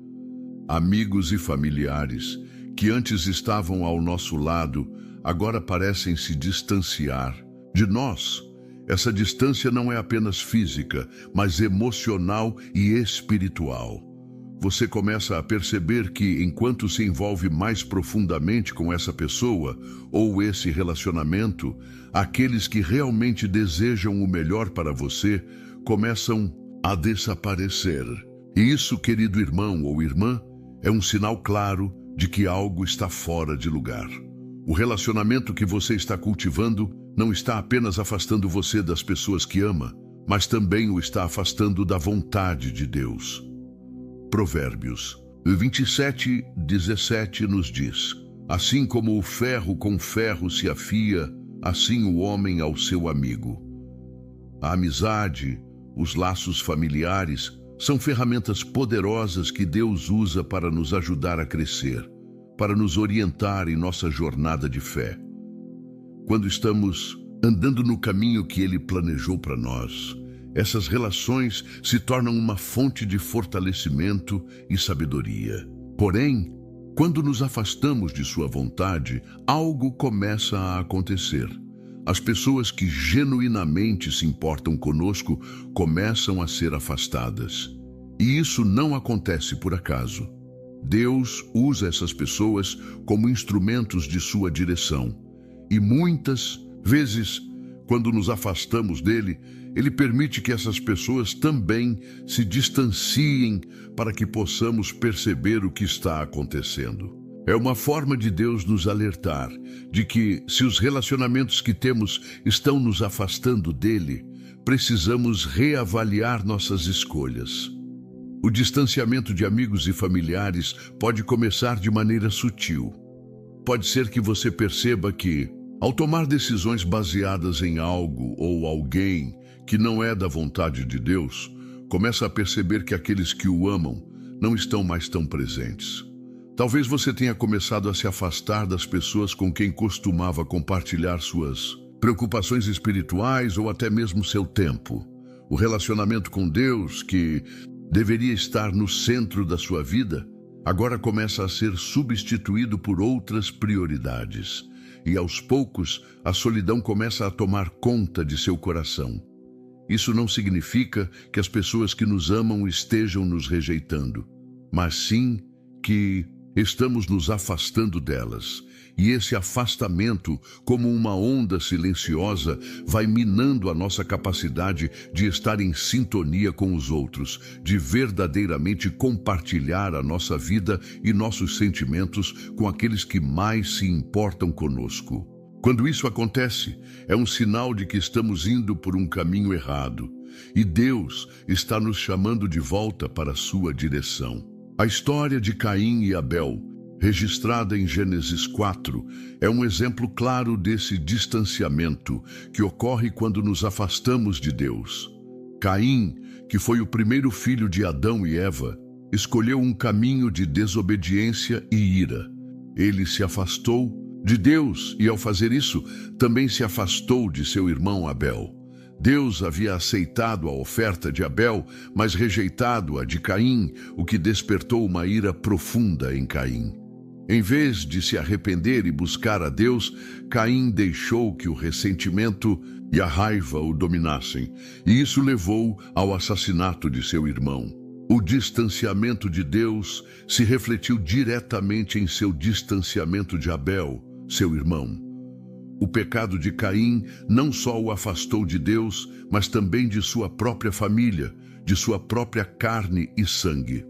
Amigos e familiares que antes estavam ao nosso lado, agora parecem se distanciar de nós. Essa distância não é apenas física, mas emocional e espiritual. Você começa a perceber que, enquanto se envolve mais profundamente com essa pessoa ou esse relacionamento, aqueles que realmente desejam o melhor para você começam a desaparecer. E isso, querido irmão ou irmã, é um sinal claro de que algo está fora de lugar. O relacionamento que você está cultivando não está apenas afastando você das pessoas que ama, mas também o está afastando da vontade de Deus. Provérbios 27:17 nos diz: assim como o ferro com ferro se afia, assim o homem ao seu amigo. A amizade, os laços familiares, são ferramentas poderosas que Deus usa para nos ajudar a crescer, para nos orientar em nossa jornada de fé. Quando estamos andando no caminho que Ele planejou para nós, essas relações se tornam uma fonte de fortalecimento e sabedoria. Porém, quando nos afastamos de sua vontade, algo começa a acontecer. As pessoas que genuinamente se importam conosco começam a ser afastadas. E isso não acontece por acaso. Deus usa essas pessoas como instrumentos de sua direção. E muitas vezes, quando nos afastamos dele, Ele permite que essas pessoas também se distanciem para que possamos perceber o que está acontecendo. É uma forma de Deus nos alertar de que, se os relacionamentos que temos estão nos afastando dele, precisamos reavaliar nossas escolhas. O distanciamento de amigos e familiares pode começar de maneira sutil. Pode ser que você perceba que, ao tomar decisões baseadas em algo ou alguém que não é da vontade de Deus, começa a perceber que aqueles que o amam não estão mais tão presentes. Talvez você tenha começado a se afastar das pessoas com quem costumava compartilhar suas preocupações espirituais ou até mesmo seu tempo. O relacionamento com Deus, que deveria estar no centro da sua vida, agora começa a ser substituído por outras prioridades. E aos poucos, a solidão começa a tomar conta de seu coração. Isso não significa que as pessoas que nos amam estejam nos rejeitando, mas sim que estamos nos afastando delas. E esse afastamento, como uma onda silenciosa, vai minando a nossa capacidade de estar em sintonia com os outros, de verdadeiramente compartilhar a nossa vida e nossos sentimentos com aqueles que mais se importam conosco. Quando isso acontece, é um sinal de que estamos indo por um caminho errado, e Deus está nos chamando de volta para a sua direção. A história de Caim e Abel, registrada em Gênesis 4, é um exemplo claro desse distanciamento que ocorre quando nos afastamos de Deus. Caim, que foi o primeiro filho de Adão e Eva, escolheu um caminho de desobediência e ira. Ele se afastou de Deus e, ao fazer isso, também se afastou de seu irmão Abel. Deus havia aceitado a oferta de Abel, mas rejeitado a de Caim, o que despertou uma ira profunda em Caim. Em vez de se arrepender e buscar a Deus, Caim deixou que o ressentimento e a raiva o dominassem, e isso levou ao assassinato de seu irmão. O distanciamento de Deus se refletiu diretamente em seu distanciamento de Abel, seu irmão. O pecado de Caim não só o afastou de Deus, mas também de sua própria família, de sua própria carne e sangue.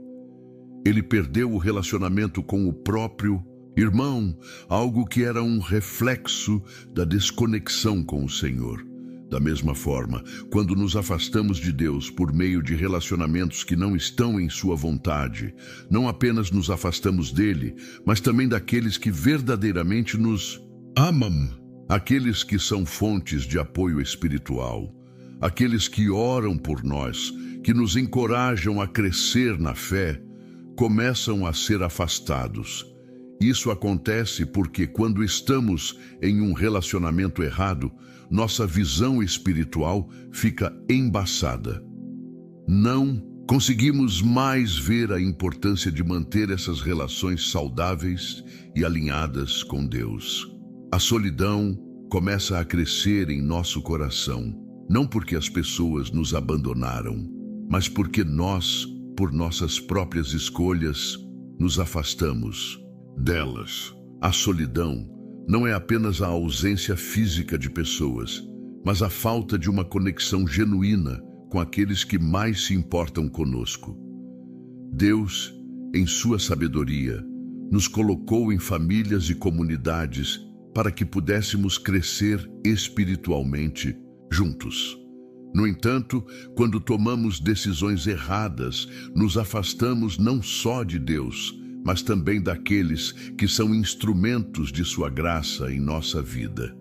Ele perdeu o relacionamento com o próprio irmão, algo que era um reflexo da desconexão com o Senhor. Da mesma forma, quando nos afastamos de Deus por meio de relacionamentos que não estão em sua vontade, não apenas nos afastamos dele, mas também daqueles que verdadeiramente nos amam, aqueles que são fontes de apoio espiritual, aqueles que oram por nós, que nos encorajam a crescer na fé, começam a ser afastados. Isso acontece porque quando estamos em um relacionamento errado, nossa visão espiritual fica embaçada. Não conseguimos mais ver a importância de manter essas relações saudáveis e alinhadas com Deus. A solidão começa a crescer em nosso coração, não porque as pessoas nos abandonaram, mas porque nós, por nossas próprias escolhas, nos afastamos delas. A solidão não é apenas a ausência física de pessoas, mas a falta de uma conexão genuína com aqueles que mais se importam conosco. Deus, em sua sabedoria, nos colocou em famílias e comunidades para que pudéssemos crescer espiritualmente juntos. No entanto, quando tomamos decisões erradas, nos afastamos não só de Deus, mas também daqueles que são instrumentos de sua graça em nossa vida.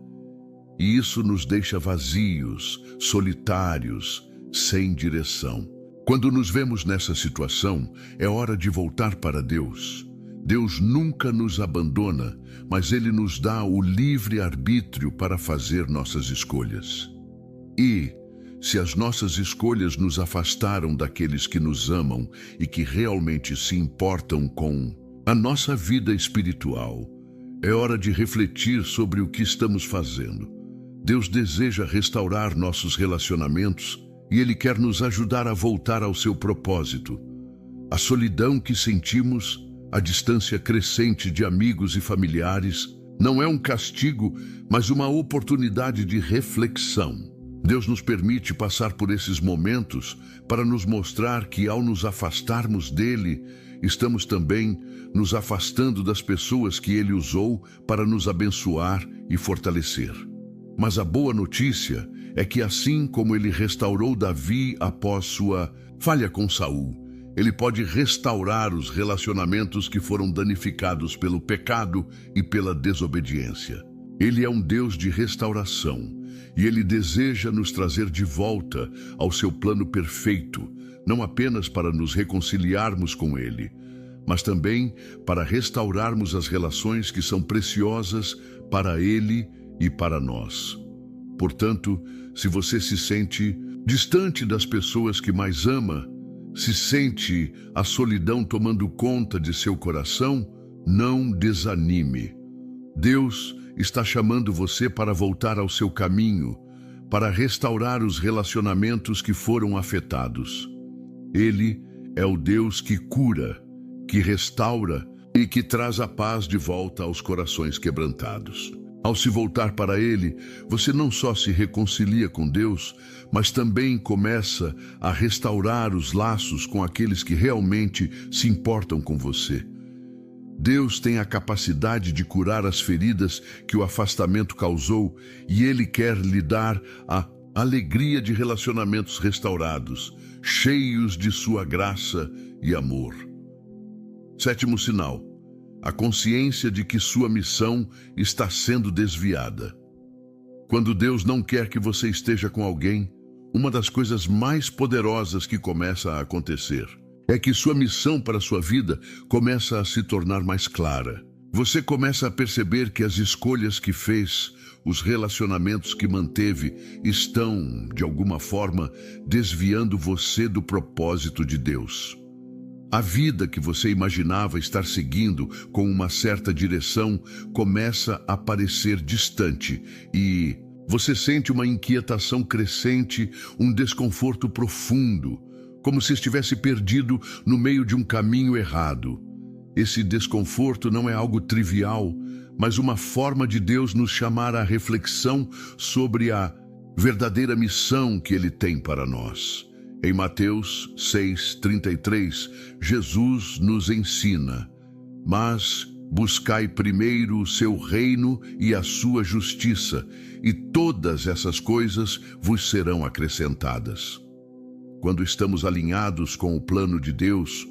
E isso nos deixa vazios, solitários, sem direção. Quando nos vemos nessa situação, é hora de voltar para Deus. Deus nunca nos abandona, mas Ele nos dá o livre arbítrio para fazer nossas escolhas. E, se as nossas escolhas nos afastaram daqueles que nos amam e que realmente se importam com a nossa vida espiritual, é hora de refletir sobre o que estamos fazendo. Deus deseja restaurar nossos relacionamentos e Ele quer nos ajudar a voltar ao seu propósito. A solidão que sentimos, a distância crescente de amigos e familiares, não é um castigo, mas uma oportunidade de reflexão. Deus nos permite passar por esses momentos para nos mostrar que, ao nos afastarmos dele, estamos também nos afastando das pessoas que ele usou para nos abençoar e fortalecer. Mas a boa notícia é que, assim como ele restaurou Davi após sua falha com Saul, ele pode restaurar os relacionamentos que foram danificados pelo pecado e pela desobediência. Ele é um Deus de restauração. E Ele deseja nos trazer de volta ao seu plano perfeito, não apenas para nos reconciliarmos com Ele, mas também para restaurarmos as relações que são preciosas para Ele e para nós. Portanto, se você se sente distante das pessoas que mais ama, se sente a solidão tomando conta de seu coração, não desanime. Deus está chamando você para voltar ao seu caminho, para restaurar os relacionamentos que foram afetados. Ele é o Deus que cura, que restaura e que traz a paz de volta aos corações quebrantados. Ao se voltar para Ele, você não só se reconcilia com Deus, mas também começa a restaurar os laços com aqueles que realmente se importam com você. Deus tem a capacidade de curar as feridas que o afastamento causou e Ele quer lhe dar a alegria de relacionamentos restaurados, cheios de sua graça e amor. Sétimo sinal: a consciência de que sua missão está sendo desviada. Quando Deus não quer que você esteja com alguém, uma das coisas mais poderosas que começa a acontecer é que sua missão para a sua vida começa a se tornar mais clara. Você começa a perceber que as escolhas que fez, os relacionamentos que manteve, estão, de alguma forma, desviando você do propósito de Deus. A vida que você imaginava estar seguindo com uma certa direção começa a parecer distante e você sente uma inquietação crescente, um desconforto profundo, como se estivesse perdido no meio de um caminho errado. Esse desconforto não é algo trivial, mas uma forma de Deus nos chamar à reflexão sobre a verdadeira missão que Ele tem para nós. Em Mateus 6:33, Jesus nos ensina: mas buscai primeiro o seu reino e a sua justiça, e todas essas coisas vos serão acrescentadas. Quando estamos alinhados com o plano de Deus,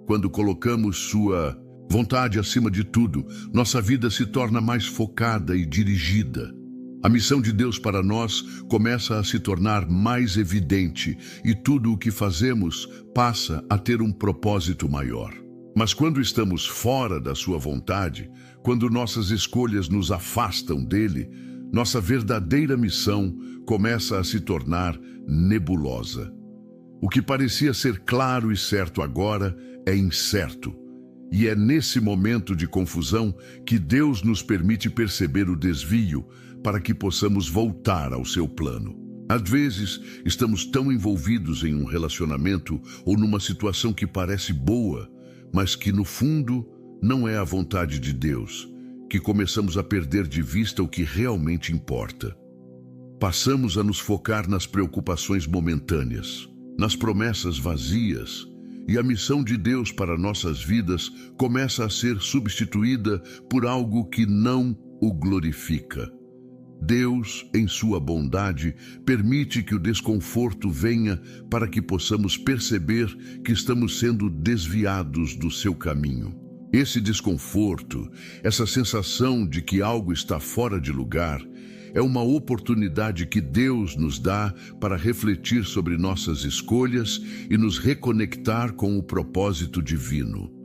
quando colocamos sua vontade acima de tudo, nossa vida se torna mais focada e dirigida. A missão de Deus para nós começa a se tornar mais evidente e tudo o que fazemos passa a ter um propósito maior. Mas quando estamos fora da sua vontade, quando nossas escolhas nos afastam dele, nossa verdadeira missão começa a se tornar nebulosa. O que parecia ser claro e certo agora é incerto. E é nesse momento de confusão que Deus nos permite perceber o desvio para que possamos voltar ao seu plano. Às vezes, estamos tão envolvidos em um relacionamento ou numa situação que parece boa, mas que no fundo não é a vontade de Deus, que começamos a perder de vista o que realmente importa. Passamos a nos focar nas preocupações momentâneas, nas promessas vazias, e a missão de Deus para nossas vidas começa a ser substituída por algo que não o glorifica. Deus, em sua bondade, permite que o desconforto venha para que possamos perceber que estamos sendo desviados do seu caminho. Esse desconforto, essa sensação de que algo está fora de lugar, é uma oportunidade que Deus nos dá para refletir sobre nossas escolhas e nos reconectar com o propósito divino.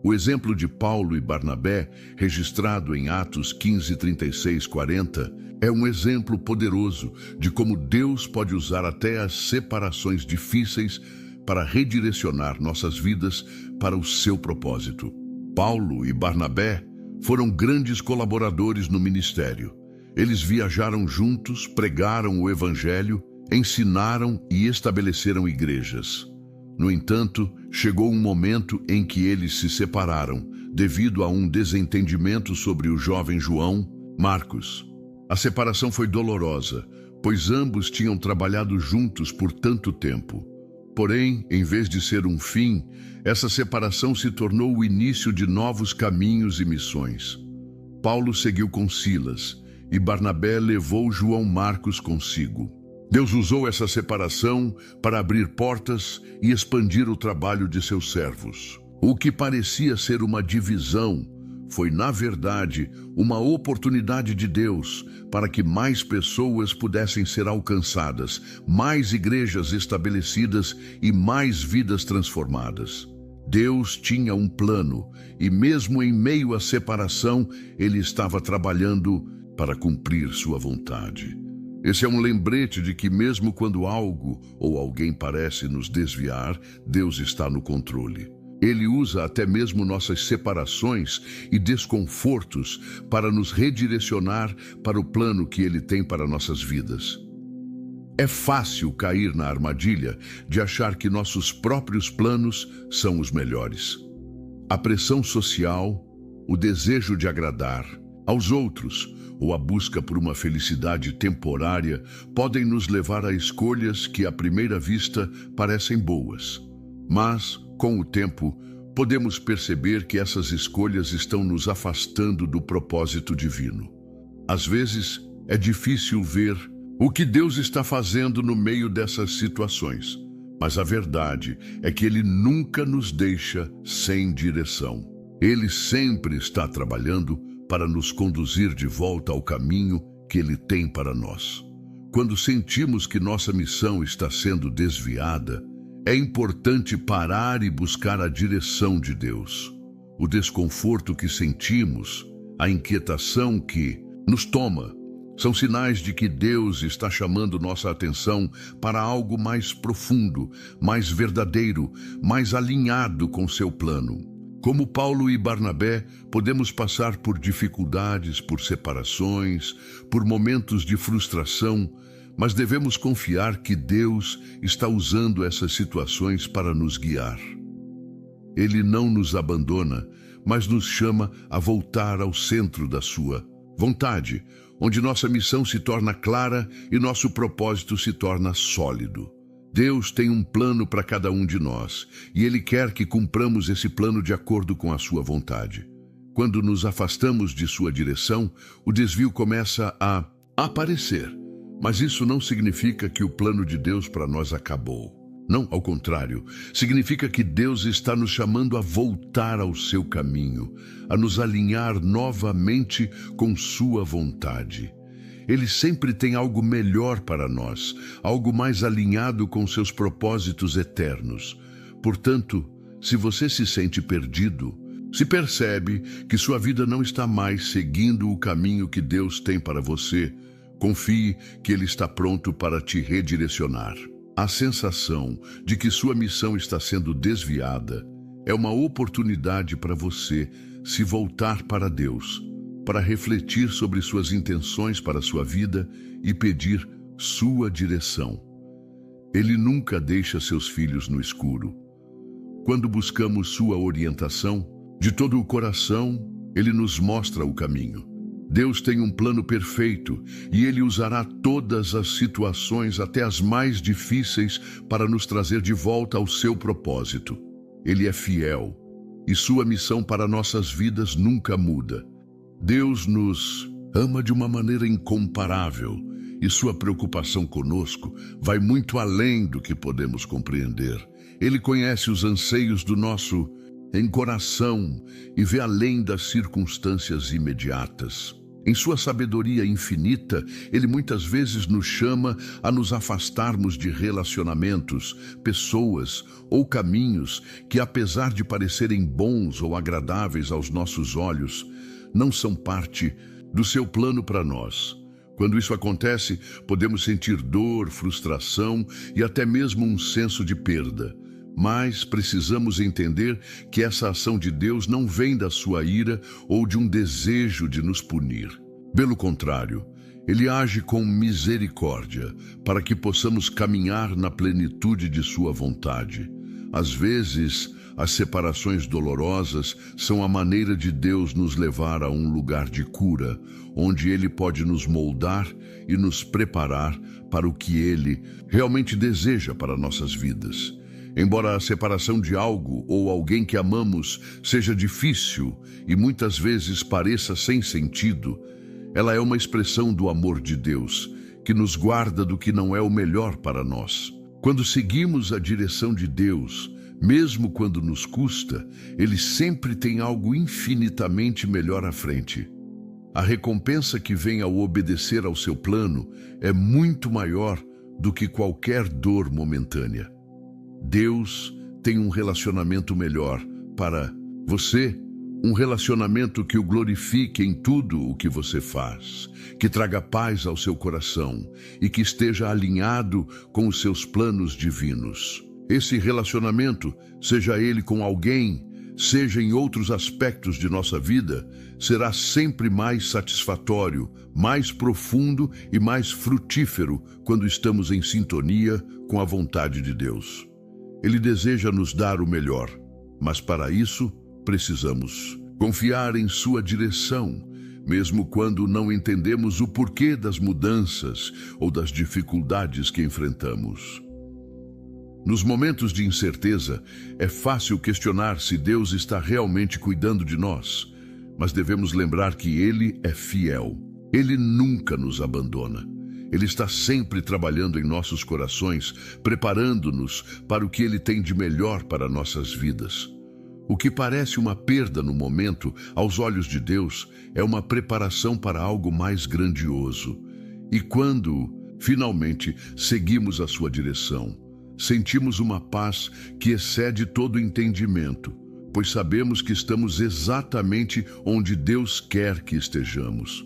O exemplo de Paulo e Barnabé, registrado em Atos 15:36-40, é um exemplo poderoso de como Deus pode usar até as separações difíceis para redirecionar nossas vidas para o seu propósito. Paulo e Barnabé foram grandes colaboradores no ministério. Eles viajaram juntos, pregaram o evangelho, ensinaram e estabeleceram igrejas. No entanto, chegou um momento em que eles se separaram, devido a um desentendimento sobre o jovem João, Marcos. A separação foi dolorosa, pois ambos tinham trabalhado juntos por tanto tempo. Porém, em vez de ser um fim, essa separação se tornou o início de novos caminhos e missões. Paulo seguiu com Silas, e Barnabé levou João Marcos consigo. Deus usou essa separação para abrir portas e expandir o trabalho de seus servos. O que parecia ser uma divisão foi, na verdade, uma oportunidade de Deus para que mais pessoas pudessem ser alcançadas, mais igrejas estabelecidas e mais vidas transformadas. Deus tinha um plano e, mesmo em meio à separação, Ele estava trabalhando para cumprir sua vontade. Esse é um lembrete de que mesmo quando algo ou alguém parece nos desviar, Deus está no controle. Ele usa até mesmo nossas separações e desconfortos para nos redirecionar para o plano que Ele tem para nossas vidas. É fácil cair na armadilha de achar que nossos próprios planos são os melhores. A pressão social, o desejo de agradar aos outros ou a busca por uma felicidade temporária podem nos levar a escolhas que à primeira vista parecem boas. Mas, com o tempo, podemos perceber que essas escolhas estão nos afastando do propósito divino. Às vezes, é difícil ver o que Deus está fazendo no meio dessas situações, mas a verdade é que Ele nunca nos deixa sem direção. Ele sempre está trabalhando para nos conduzir de volta ao caminho que Ele tem para nós. Quando sentimos que nossa missão está sendo desviada, é importante parar e buscar a direção de Deus. O desconforto que sentimos, a inquietação que nos toma, são sinais de que Deus está chamando nossa atenção para algo mais profundo, mais verdadeiro, mais alinhado com seu plano. Como Paulo e Barnabé, podemos passar por dificuldades, por separações, por momentos de frustração, mas devemos confiar que Deus está usando essas situações para nos guiar. Ele não nos abandona, mas nos chama a voltar ao centro da sua vontade, onde nossa missão se torna clara e nosso propósito se torna sólido. Deus tem um plano para cada um de nós, e Ele quer que cumpramos esse plano de acordo com a sua vontade. Quando nos afastamos de sua direção, o desvio começa a aparecer. Mas isso não significa que o plano de Deus para nós acabou. Não, ao contrário, significa que Deus está nos chamando a voltar ao seu caminho, a nos alinhar novamente com sua vontade. Ele sempre tem algo melhor para nós, algo mais alinhado com seus propósitos eternos. Portanto, se você se sente perdido, se percebe que sua vida não está mais seguindo o caminho que Deus tem para você, confie que Ele está pronto para te redirecionar. A sensação de que sua missão está sendo desviada é uma oportunidade para você se voltar para Deus, para refletir sobre suas intenções para a sua vida e pedir sua direção. Ele nunca deixa seus filhos no escuro. Quando buscamos sua orientação, de todo o coração, Ele nos mostra o caminho. Deus tem um plano perfeito e Ele usará todas as situações, até as mais difíceis, para nos trazer de volta ao seu propósito. Ele é fiel e sua missão para nossas vidas nunca muda. Deus nos ama de uma maneira incomparável e sua preocupação conosco vai muito além do que podemos compreender. Ele conhece os anseios do nosso coração e vê além das circunstâncias imediatas. Em sua sabedoria infinita, Ele muitas vezes nos chama a nos afastarmos de relacionamentos, pessoas ou caminhos que, apesar de parecerem bons ou agradáveis aos nossos olhos, não são parte do seu plano para nós. Quando isso acontece, podemos sentir dor, frustração e até mesmo um senso de perda. Mas precisamos entender que essa ação de Deus não vem da sua ira ou de um desejo de nos punir. Pelo contrário, Ele age com misericórdia para que possamos caminhar na plenitude de sua vontade. Às vezes, as separações dolorosas são a maneira de Deus nos levar a um lugar de cura, onde Ele pode nos moldar e nos preparar para o que Ele realmente deseja para nossas vidas. Embora a separação de algo ou alguém que amamos seja difícil e muitas vezes pareça sem sentido, ela é uma expressão do amor de Deus, que nos guarda do que não é o melhor para nós. Quando seguimos a direção de Deus, mesmo quando nos custa, Ele sempre tem algo infinitamente melhor à frente. A recompensa que vem ao obedecer ao seu plano é muito maior do que qualquer dor momentânea. Deus tem um relacionamento melhor para você, um relacionamento que o glorifique em tudo o que você faz, que traga paz ao seu coração e que esteja alinhado com os seus planos divinos. Esse relacionamento, seja ele com alguém, seja em outros aspectos de nossa vida, será sempre mais satisfatório, mais profundo e mais frutífero quando estamos em sintonia com a vontade de Deus. Ele deseja nos dar o melhor, mas para isso precisamos confiar em sua direção, mesmo quando não entendemos o porquê das mudanças ou das dificuldades que enfrentamos. Nos momentos de incerteza, é fácil questionar se Deus está realmente cuidando de nós, mas devemos lembrar que Ele é fiel. Ele nunca nos abandona. Ele está sempre trabalhando em nossos corações, preparando-nos para o que Ele tem de melhor para nossas vidas. O que parece uma perda no momento, aos olhos de Deus, é uma preparação para algo mais grandioso. E quando Finalmente, seguimos a sua direção. Sentimos uma paz que excede todo entendimento, pois sabemos que estamos exatamente onde Deus quer que estejamos.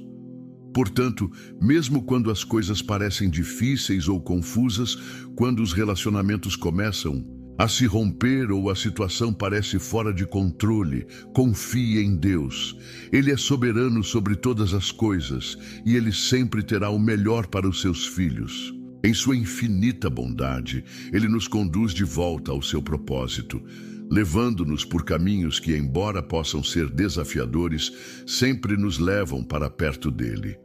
Portanto, mesmo quando as coisas parecem difíceis ou confusas, quando os relacionamentos começam a se romper ou a situação parece fora de controle, confie em Deus. Ele é soberano sobre todas as coisas e Ele sempre terá o melhor para os seus filhos. Em sua infinita bondade, Ele nos conduz de volta ao seu propósito, levando-nos por caminhos que, embora possam ser desafiadores, sempre nos levam para perto dele.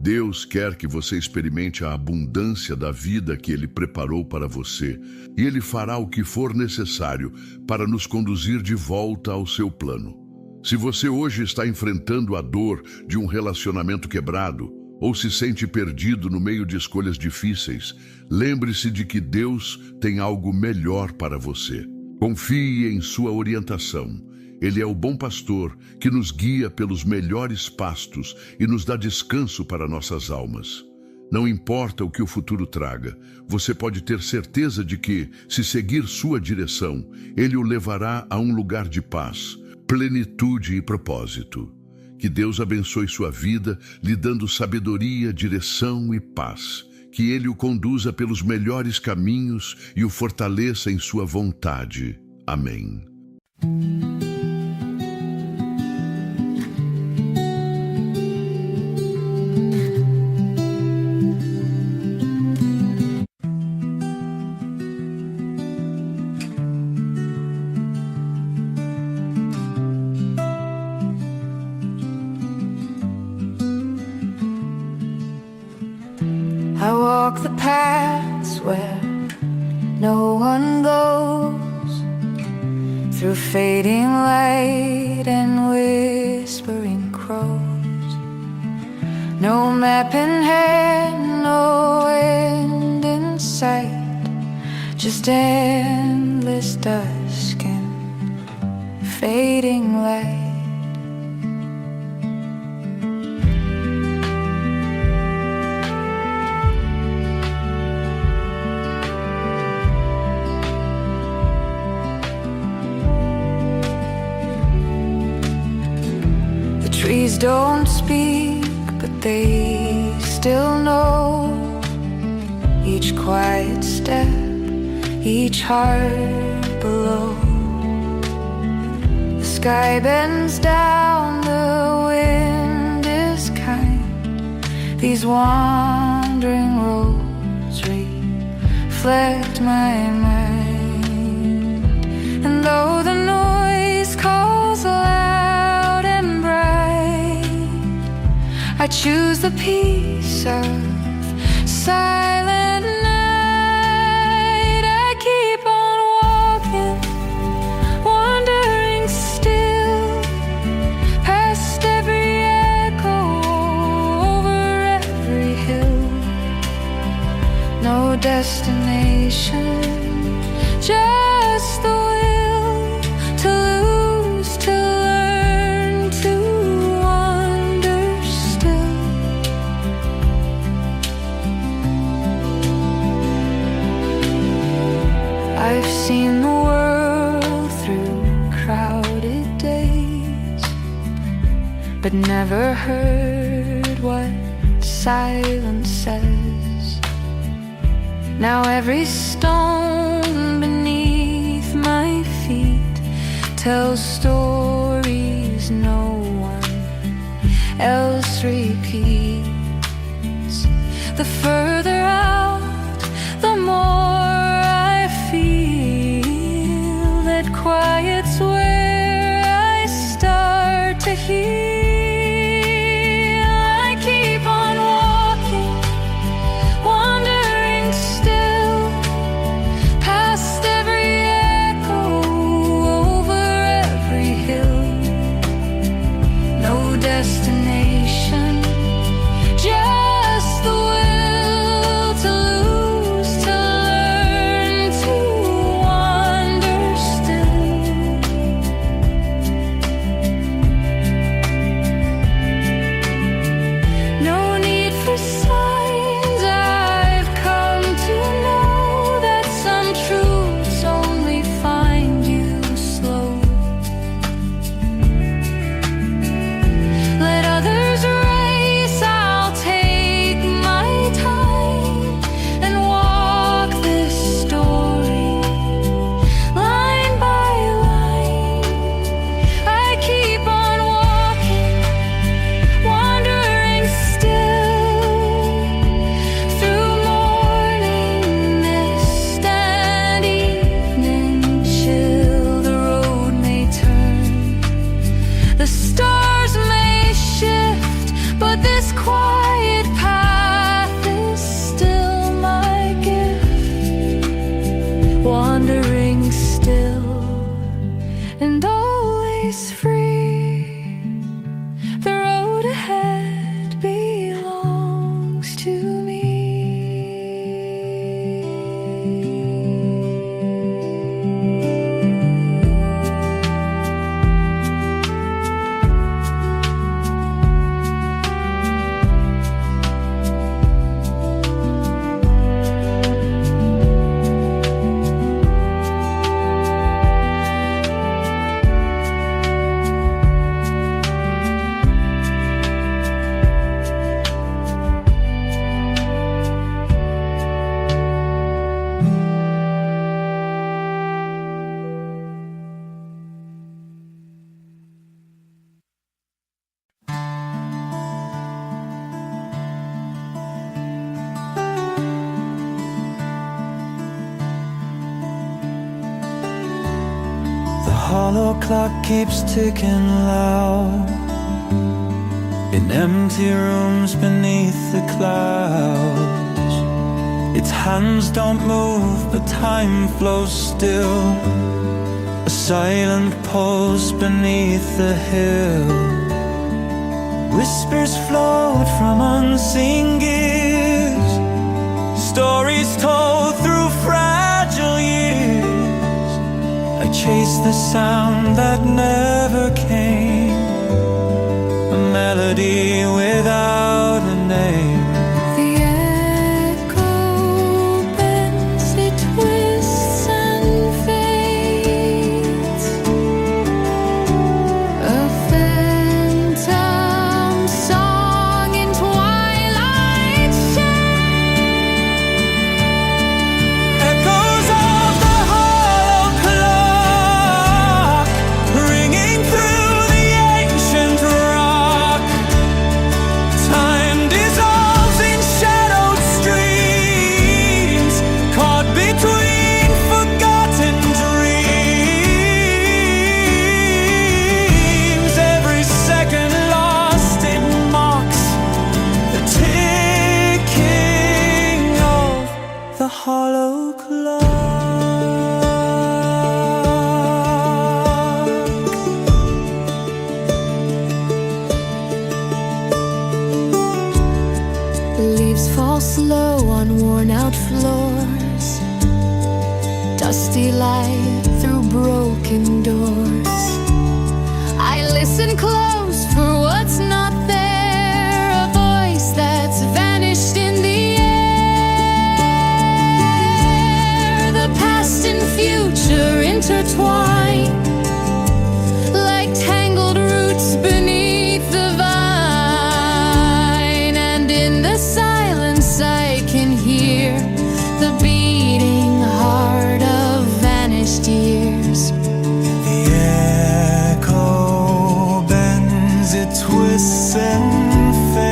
Deus quer que você experimente a abundância da vida que Ele preparou para você, e Ele fará o que for necessário para nos conduzir de volta ao seu plano. Se você hoje está enfrentando a dor de um relacionamento quebrado, ou se sente perdido no meio de escolhas difíceis, lembre-se de que Deus tem algo melhor para você. Confie em sua orientação. Ele é o bom pastor que nos guia pelos melhores pastos e nos dá descanso para nossas almas. Não importa o que o futuro traga, você pode ter certeza de que, se seguir sua direção, Ele o levará a um lugar de paz, plenitude e propósito. Que Deus abençoe sua vida, lhe dando sabedoria, direção e paz. Que Ele o conduza pelos melhores caminhos e o fortaleça em sua vontade. Amém. I walk the paths where no one goes, through fading light and whispering crows. No map in hand, no end in sight, just endless dusk and fading light. Trees don't speak, but they still know each quiet step, each heart below. The sky bends down, the wind is kind. These wandering roads reflect my mind. And though the noise calls loud and bright, I choose the peace of silent night. I keep on walking, wandering still, past every echo, over every hill. No destination, just the will to lose, to learn, to wander still. I've seen the world through crowded days, but never heard what silence says. Now every stone beneath my feet tells stories no one else repeats. The further out, the more I feel that quiet's where I start to heal. I keep on walking, wandering still, past every echo, over every hill. No destination, just the will to lose, to learn, to wander still. always free. The road ahead belongs to me. Hollow clock keeps ticking loud in empty rooms beneath the clouds. Its hands don't move, but time flows still. A silent pulse beneath the hill. Whispers float from unseen gears, stories told through fragile years. I chase the sound that never came, a melody without a name. The echo bends, it twists and fades. A phantom song in twilight shades. Echoes of the hollow clock ringing through the ancient rock. Time dissolves in shadowed streams, caught between forgotten dreams. Every second lost, it mocks the ticking of the hollow clock. Leaves fall slow on worn-out floors, dusty light through broken doors. I listen close for what's not there, a voice that's vanished in the air. The past and future intertwine like tangled roots beneath the vine, and in the silence I can hear the beating heart of vanished years. The echo bends, it twists and fades.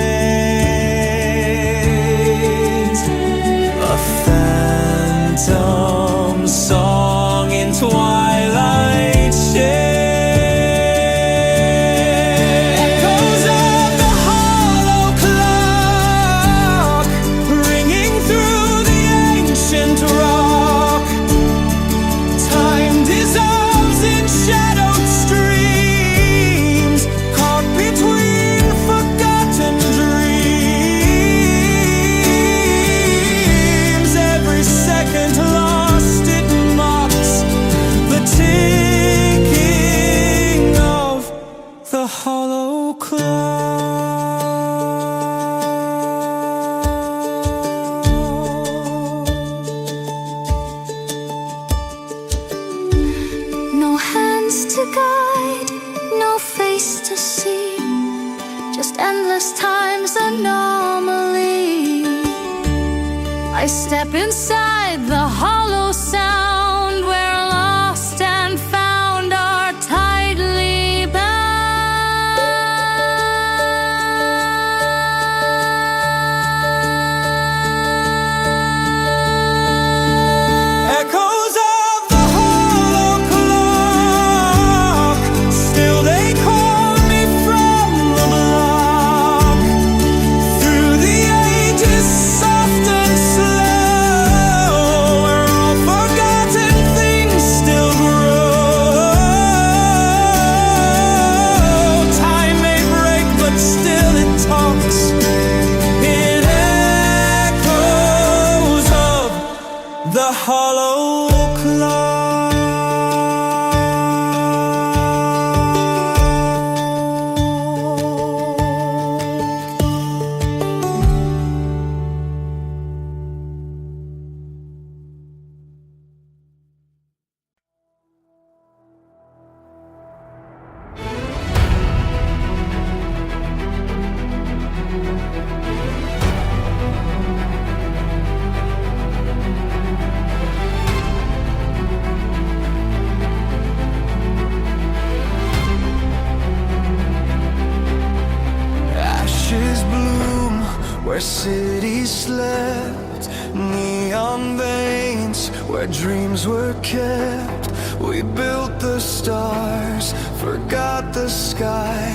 A phantom song in twilight shades. Echoes of the hollow clock ringing through the ancient rock. Time dissolves in shadowed streams, caught between forgotten dreams. Every second lost, it mocks the ticking of the hollow clock. No hands to guide, no face to see, just endless time's anomaly. I step inside the hollow sound where lost and found are tightly bound. Echoes of the hollow clock, still they call me from the block. Through the ages, soft and slow, where where cities slept, neon veins where dreams were kept. We built the stars, forgot the sky.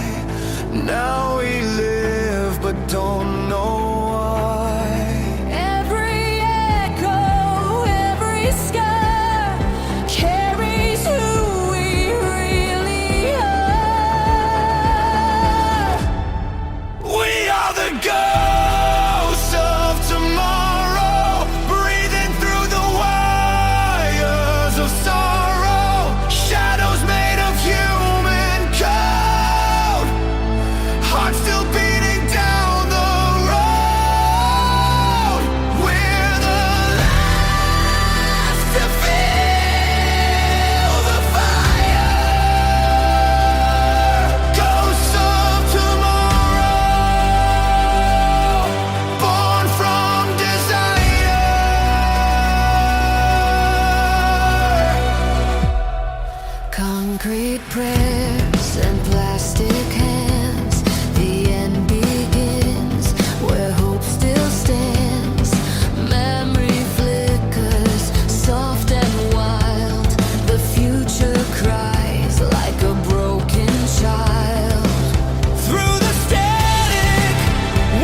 Now we live but don't know why. Every echo, every scar carries who we really are. We are the ghosts of tomorrow, breathing through the wires of sorrow. Shadows made of human code, hearts still beating down the road. We're the last to feel the fire. Ghosts of tomorrow, born from desire. Concrete prayers and plastic hands. The end begins where hope still stands. Memory flickers, soft and wild. The future cries like a broken child. Through the static,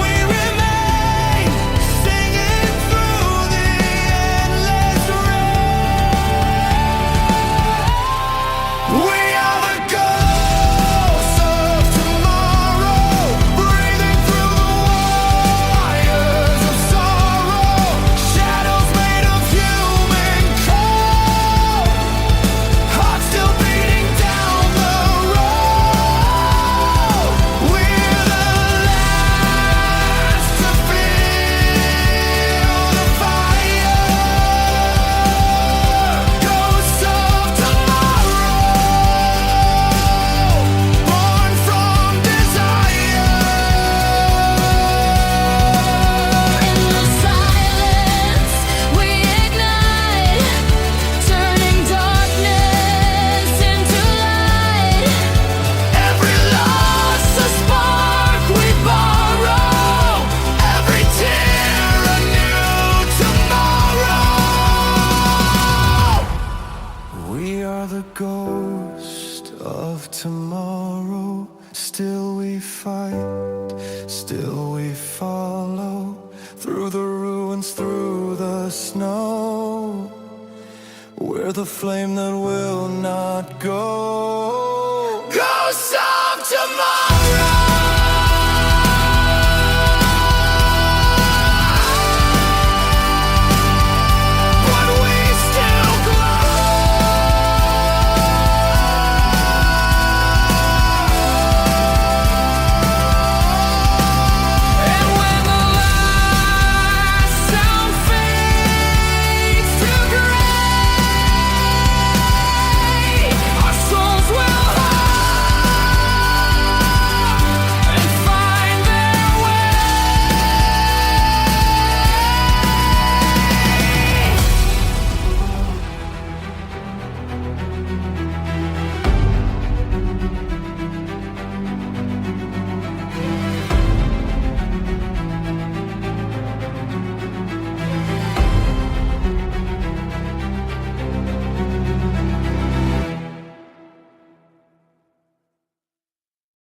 we remain, singing through the endless rain. We are the ghosts of tomorrow, breathing through the wires of sorrow. Shadows made of human code, hearts still beating down the road. We're the last to feel the fire. Ghosts of tomorrow, born from desire. In the silence, we ignite, turning darkness into light. Every loss a spark we borrow, every tear a new tomorrow. We are the ghost of tomorrow. Still we fight, still we follow, through the ruins, through the snow. We're the flame that will not go. Ghosts of tomorrow.